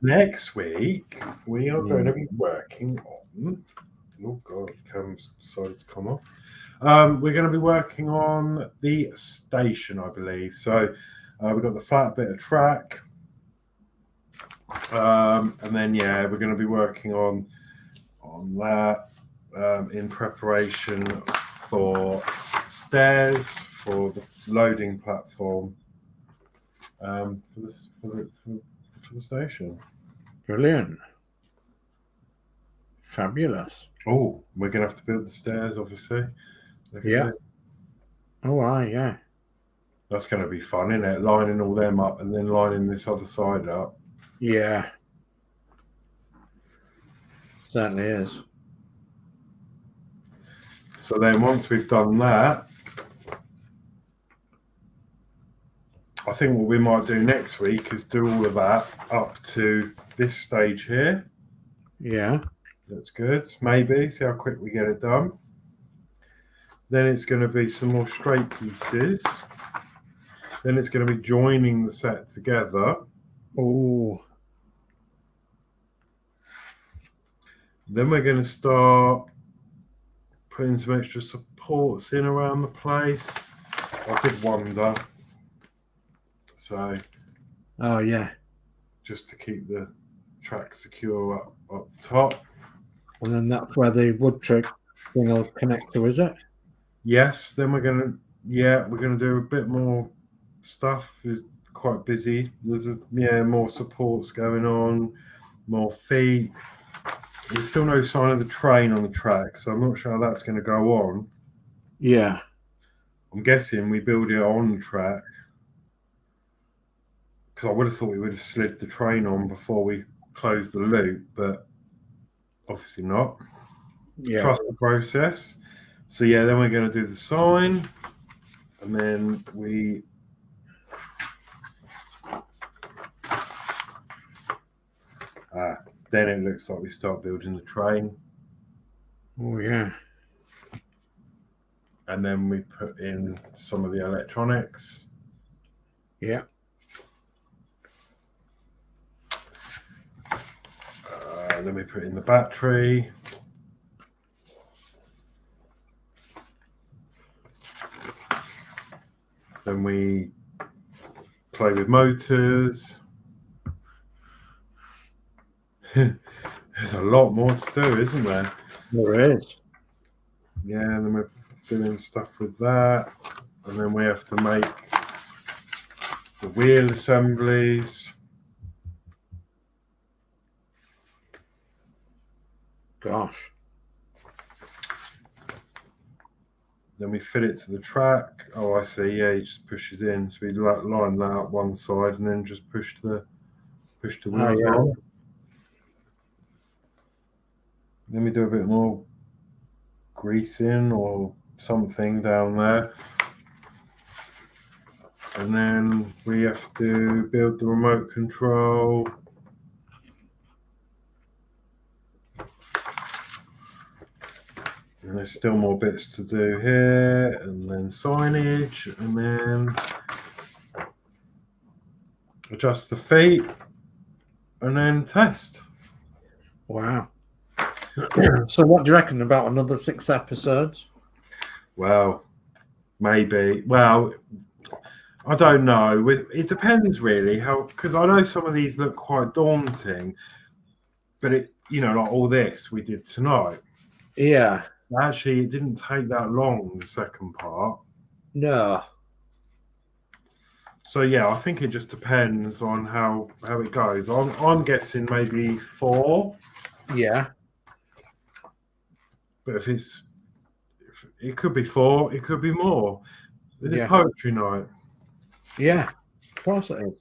next week we are going to be working on. Oh God, cam's decided to come off. We're going to be working on the station, I believe. So we've got the flat bit of track, and then we're going to be working on that in preparation for stairs for the loading platform for the station. Brilliant. Fabulous. Oh, we're gonna have to build the stairs, obviously. Yeah. Oh, yeah. That's gonna be fun, isn't it? Lining all them up and then lining this other side up. Yeah. Certainly is. So then once we've done that, I think what we might do next week is do all of that up to this stage here. Yeah. That's good. Maybe. See how quick we get it done. Then it's going to be some more straight pieces. Then it's going to be joining the set together. Oh. Then we're going to start putting some extra supports in around the place. I did wonder. So. Oh, yeah. Just to keep the track secure up top. And then that's where the wood trick thing will connect to, is it? Yes. Then we're gonna do a bit more stuff. It's quite busy. There's more supports going on, more feet. There's still no sign of the train on the track, so I'm not sure how that's going to go on. Yeah. I'm guessing we build it on the track because I would have thought we would have slid the train on before we closed the loop, but obviously not. Yeah. Trust the process. So then we're going to do the sign, and then then it looks like we start building the train. Oh, yeah. And then we put in some of the electronics. Yeah. Then we put in the battery. Then we play with motors. There's a lot more to do, isn't there? There is. Yeah, and then we're doing stuff with that. And then we have to make the wheel assemblies. Gosh. Then we fit it to the track. Oh, I see. Yeah, he just pushes in. So we line that up one side and then just push the wheels on. Let me do a bit more greasing or something down there. And then we have to build the remote control. And there's still more bits to do here, and then signage, and then adjust the feet, and then test. Wow. So what do you reckon about another 6 episodes? Well, maybe. Well, I don't know. It depends really how, because I know some of these look quite daunting, but it, you know, like all this we did tonight. Yeah. Actually, it didn't take that long, the second part. No. So yeah, I think it just depends on how it goes. I'm guessing maybe 4. Yeah. But if it could be 4, it could be more. It is Yeah. poetry night. Yeah, of course it is.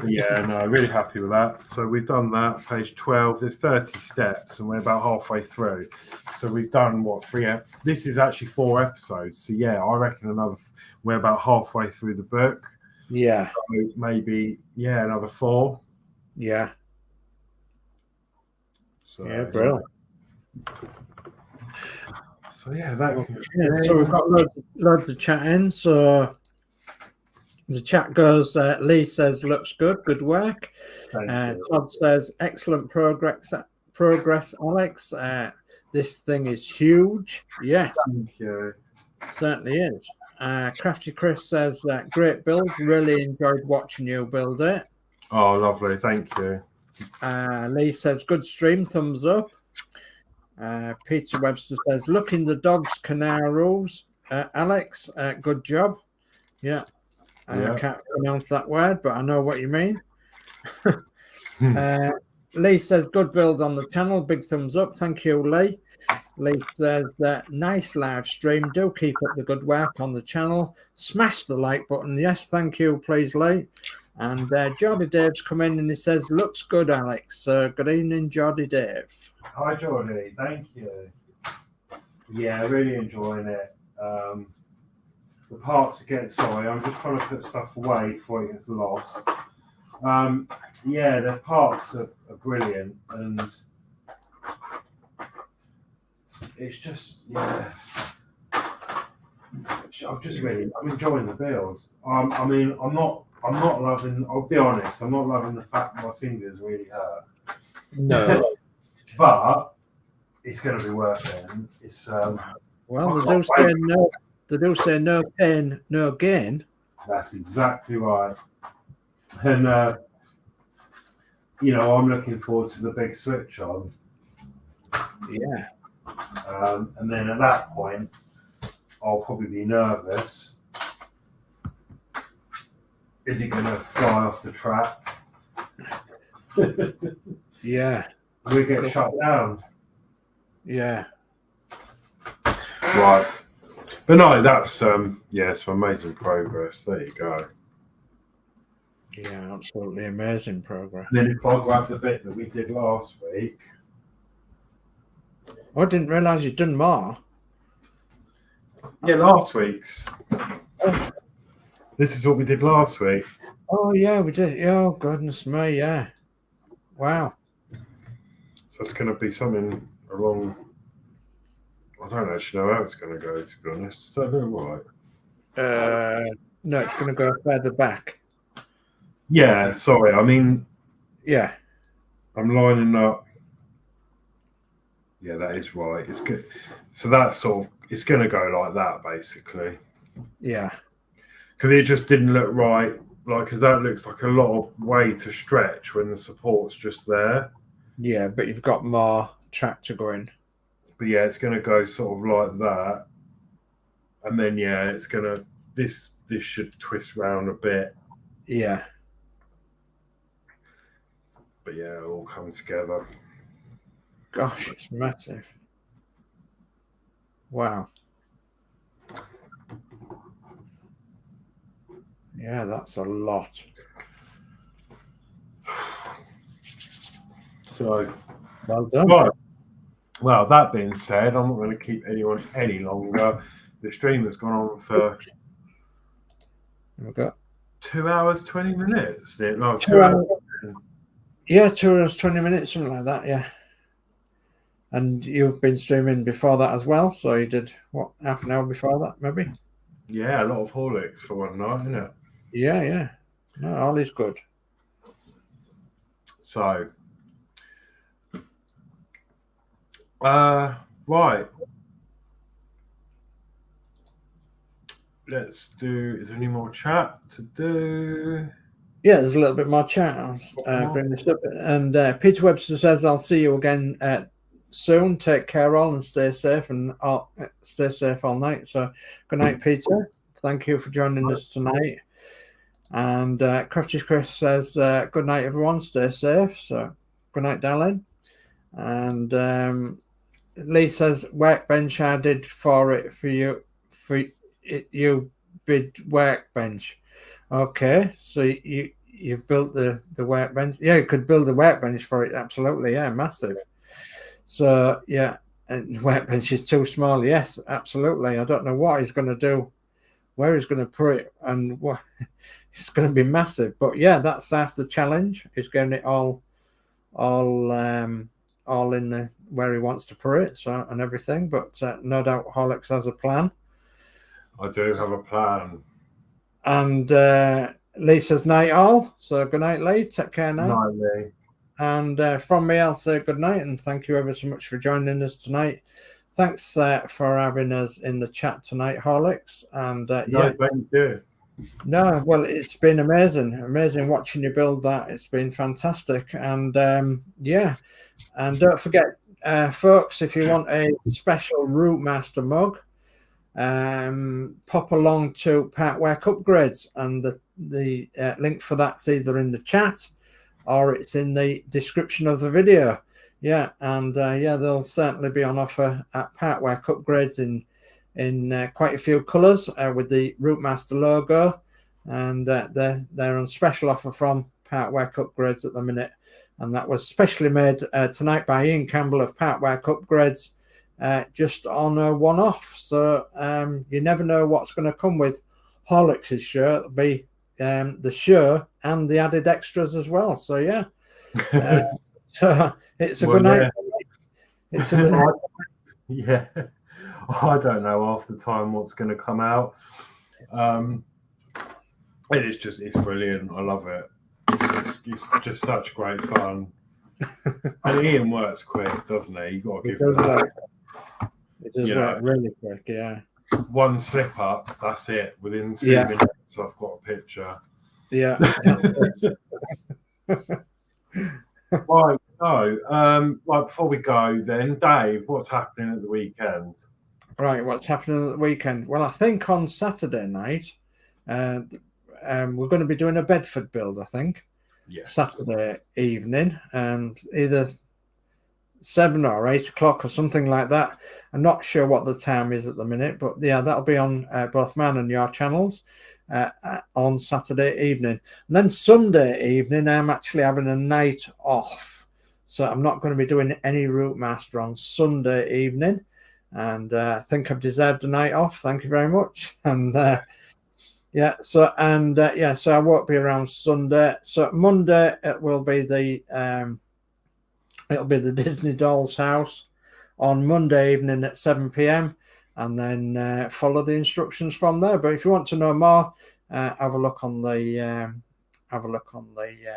Yeah, no, really happy with that. So we've done that. Page 12. There's 30 steps, and we're about halfway through. So we've done what 3? This is actually 4 episodes. So yeah, I reckon we're about halfway through the book. Yeah. So maybe another 4. Yeah. So, yeah, brilliant. So yeah, that. Yeah, so we've got loads of chat in. So the chat goes, Lee says, looks good work. Todd says, excellent progress, Alex. This thing is huge. Yes. Thank you. Certainly is. Crafty Chris says, great build. Really enjoyed watching you build it. Oh, lovely. Thank you. Lee says, good stream. Thumbs up. Peter Webster says, look in the dog's canal rules. Alex, good job. Yeah. I can't pronounce that word, but I know what you mean. Lee says, good build on the channel. Big thumbs up. Thank you, Lee. Lee says, nice live stream. Do keep up the good work on the channel. Smash the like button. Yes, thank you, please, Lee. And Geordie Dave's come in and he says, looks good, Alex. Good evening, Geordie Dave. Hi, Geordie. Thank you. Yeah, really enjoying it. The parts are getting, sorry, I'm just trying to put stuff away before it gets lost. Yeah, the parts are brilliant, and it's just, yeah. I'm enjoying the build. I mean, I'm not loving, I'll be honest, I'm not loving the fact that my fingers really hurt. No. But it's going to be worth it. It's, well, they do say no pain, no gain. That's exactly right. And, I'm looking forward to the big switch on. Yeah. And then at that point, I'll probably be nervous. Is he going to fly off the track? Yeah. We get shut down. Yeah. Right. But no, that's some amazing progress. There you go. Yeah, absolutely amazing progress. And then if I grab the bit that we did last week. I didn't realise you'd done more. Yeah, last week's. Oh. This is what we did last week. Oh yeah, we did. Oh goodness me, yeah. Wow. So it's going to be something along. I don't actually know how it's going to go, to be honest. Is that right? No, it's going to go further back. Yeah, sorry. I mean, yeah. I'm lining up. Yeah, that is right. It's good. So that's sort of, it's going to go like that, basically. Yeah. Because it just didn't look right. Like, because that looks like a lot of way to stretch when the support's just there. Yeah, but you've got more track to go in. But yeah, it's going to go sort of like that. And then, yeah, it's going to, this should twist round a bit. Yeah. But yeah, it'll all come together. Gosh, it's massive. Wow. Yeah, that's a lot. So, Well done. Right. Well, that being said, I'm not going to keep anyone any longer. The stream has gone on for We've got 2 hours, 20 minutes. No, 2 hours. Yeah, 2 hours, 20 minutes, something like that, yeah. And you've been streaming before that as well, so you did, what, half an hour before that, maybe? Yeah, a lot of Horlicks for one night, isn't it? Yeah. No, all is good. So, right. Let's do, is there any more chat to do? Yeah, there's a little bit more chat. I'll bring this up. And Peter Webster says, I'll see you again soon. Take care all and stay safe stay safe all night. So good night, Peter. Thank you for joining us tonight. And Crafty Chris says, good night, everyone. Stay safe. So good night, darling. And Lee says, workbench I did for you. You bid workbench. Okay, so you've built the workbench. Yeah, you could build a workbench for it. Absolutely, yeah, massive. So yeah, and workbench is too small. Yes, absolutely. I don't know what he's going to do, where he's going to put it, and what it's going to be massive. But yeah, that's half the challenge. Is getting it all in the where he wants to put it, so and everything. But no doubt Horlixs has a plan. I do have a plan. And Lee says night all. So good night, Lee. Take care now. Night, Lee. And from me, I'll say good night and thank you ever so much for joining us tonight. Thanks for having us in the chat tonight, Horlixs. And yeah, thank you. No, well, it's been amazing watching you build that. It's been fantastic. And yeah, and don't forget, folks, if you want a special Routemaster mug, pop along to Partwork Upgrades, and the link for that's either in the chat or it's in the description of the video. Yeah, and yeah, they'll certainly be on offer at Partwork Upgrades in quite a few colours with the Routemaster logo, and they're on special offer from Partwork Upgrades at the minute, and that was specially made tonight by Ian Campbell of Partwork Upgrades. Just on a one-off, so you never know what's going to come with Horlixs' shirt. It'll be the show and the added extras as well. So yeah, so it's a good night. It's a good night. Yeah, I don't know half the time what's going to come out. It's brilliant. I love it. It's just such great fun. And Ian works quick, doesn't he? You got to give him that. It does work really quick, yeah. One slip up, that's it. Within 2 minutes, I've got a picture. Yeah. Right, so, before we go, then, Dave, what's happening at the weekend? Right, what's happening at the weekend? Well, I think on Saturday night, we're going to be doing a Bedford build, I think. Yes. Saturday evening, and either 7 or 8 o'clock or something like that. I'm not sure what the time is at the minute, but yeah, that'll be on both mine and your channels on Saturday evening. And then Sunday evening, I'm actually having a night off, so I'm not going to be doing any Routemaster on Sunday evening, and I think I've deserved a night off. Thank you very much. And yeah, so I won't be around Sunday. So Monday it will be the Disney Doll's house on Monday evening at 7 p.m. and then follow the instructions from there. But if you want to know more, have a look on the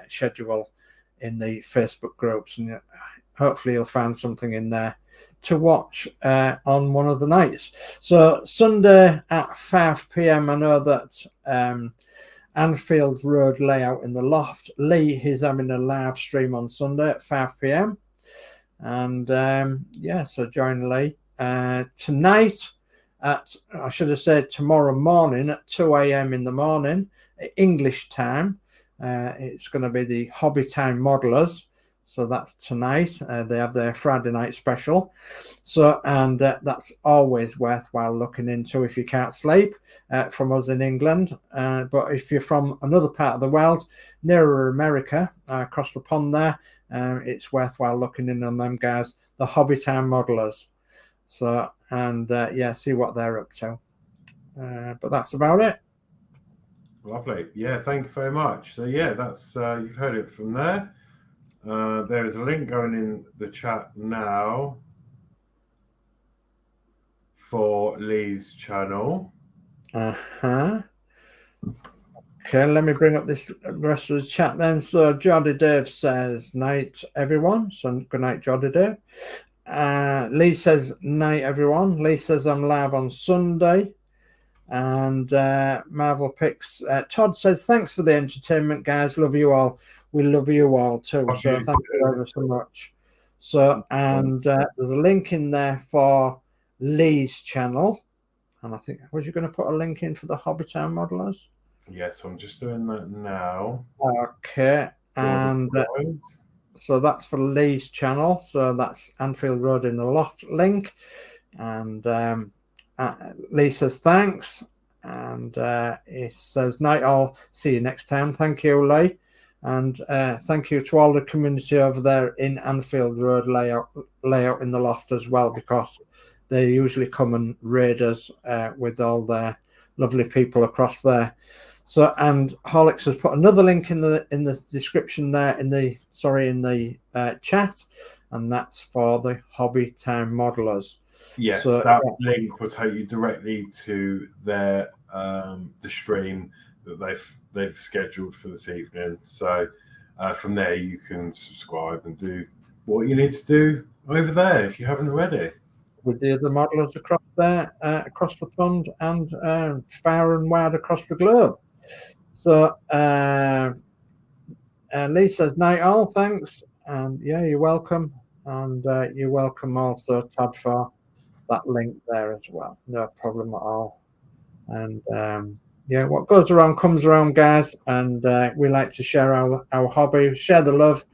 schedule in the Facebook groups, and hopefully you'll find something in there to watch on one of the nights. So Sunday at 5 p.m. I know that Anfield Road layout in the loft, Lee is having a live stream on Sunday at 5 p.m. and yeah, so join Lee tonight I should have said tomorrow morning at 2 a.m. in the morning English time. It's going to be the Hobby Time Modelers, so that's tonight. They have their Friday night special, so and that's always worthwhile looking into if you can't sleep. from us in England. But if you're from another part of the world, nearer America, across the pond there, it's worthwhile looking in on them guys, the Hobby Town Modelers. So, and yeah, see what they're up to. But that's about it. Lovely. Yeah, thank you very much. So yeah, that's you've heard it from there. There is a link going in the chat now for Lee's channel. Okay, let me bring up the rest of the chat then. So Geordie Dave says, night everyone. So good night, Geordie Dave. Lee says, night everyone. Lee says, I'm live on Sunday. And Marvel Picks. Todd says, thanks for the entertainment, guys. Love you all. We love you all too. So thank you ever so much. So, and there's a link in there for Lee's channel. And I think, was you going to put a link in for the Hobby Town Modelers? Yes, I'm just doing that now. Okay. And so that's for Lee's channel. So that's Anfield Road in the Loft link. And Lee says thanks. And he says, night all. See you next time. Thank you, Lee. And thank you to all the community over there in Anfield Road layout in the Loft as well, because they usually come and raid us with all their lovely people across there. So, and Horlixs has put another link in the description there, in the chat, and that's for the Hobby Town Modelers. Yes, so, that link will take you directly to their the stream that they've scheduled for this evening. So from there you can subscribe and do what you need to do over there if you haven't already. With the other modelers across there, across the pond, and far and wide across the globe. So Lee says, night all, thanks. And yeah, you're welcome. And you're welcome also, Todd, for that link there as well. No problem at all. And yeah, what goes around comes around, guys. And we like to share our hobby, share the love,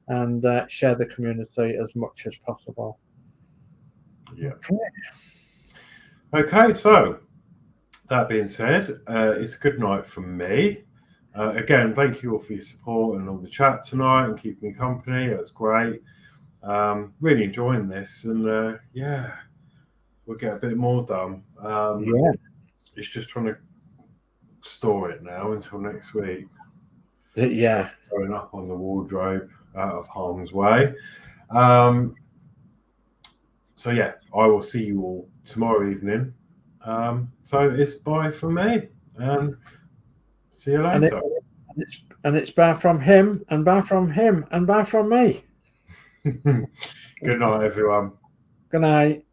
and share the community as much as possible. Yeah. Okay, so that being said, it's a good night from me. Again, thank you all for your support and all the chat tonight and keeping me company. That's great. Really enjoying this, and yeah, we'll get a bit more done. Yeah, it's just trying to store it now until next week. Yeah, Going up on the wardrobe out of harm's way. So yeah, I will see you all tomorrow evening. So it's bye from me, and see you later. And it's bye from him, and bye from him, and bye from me. Good night, everyone. Good night.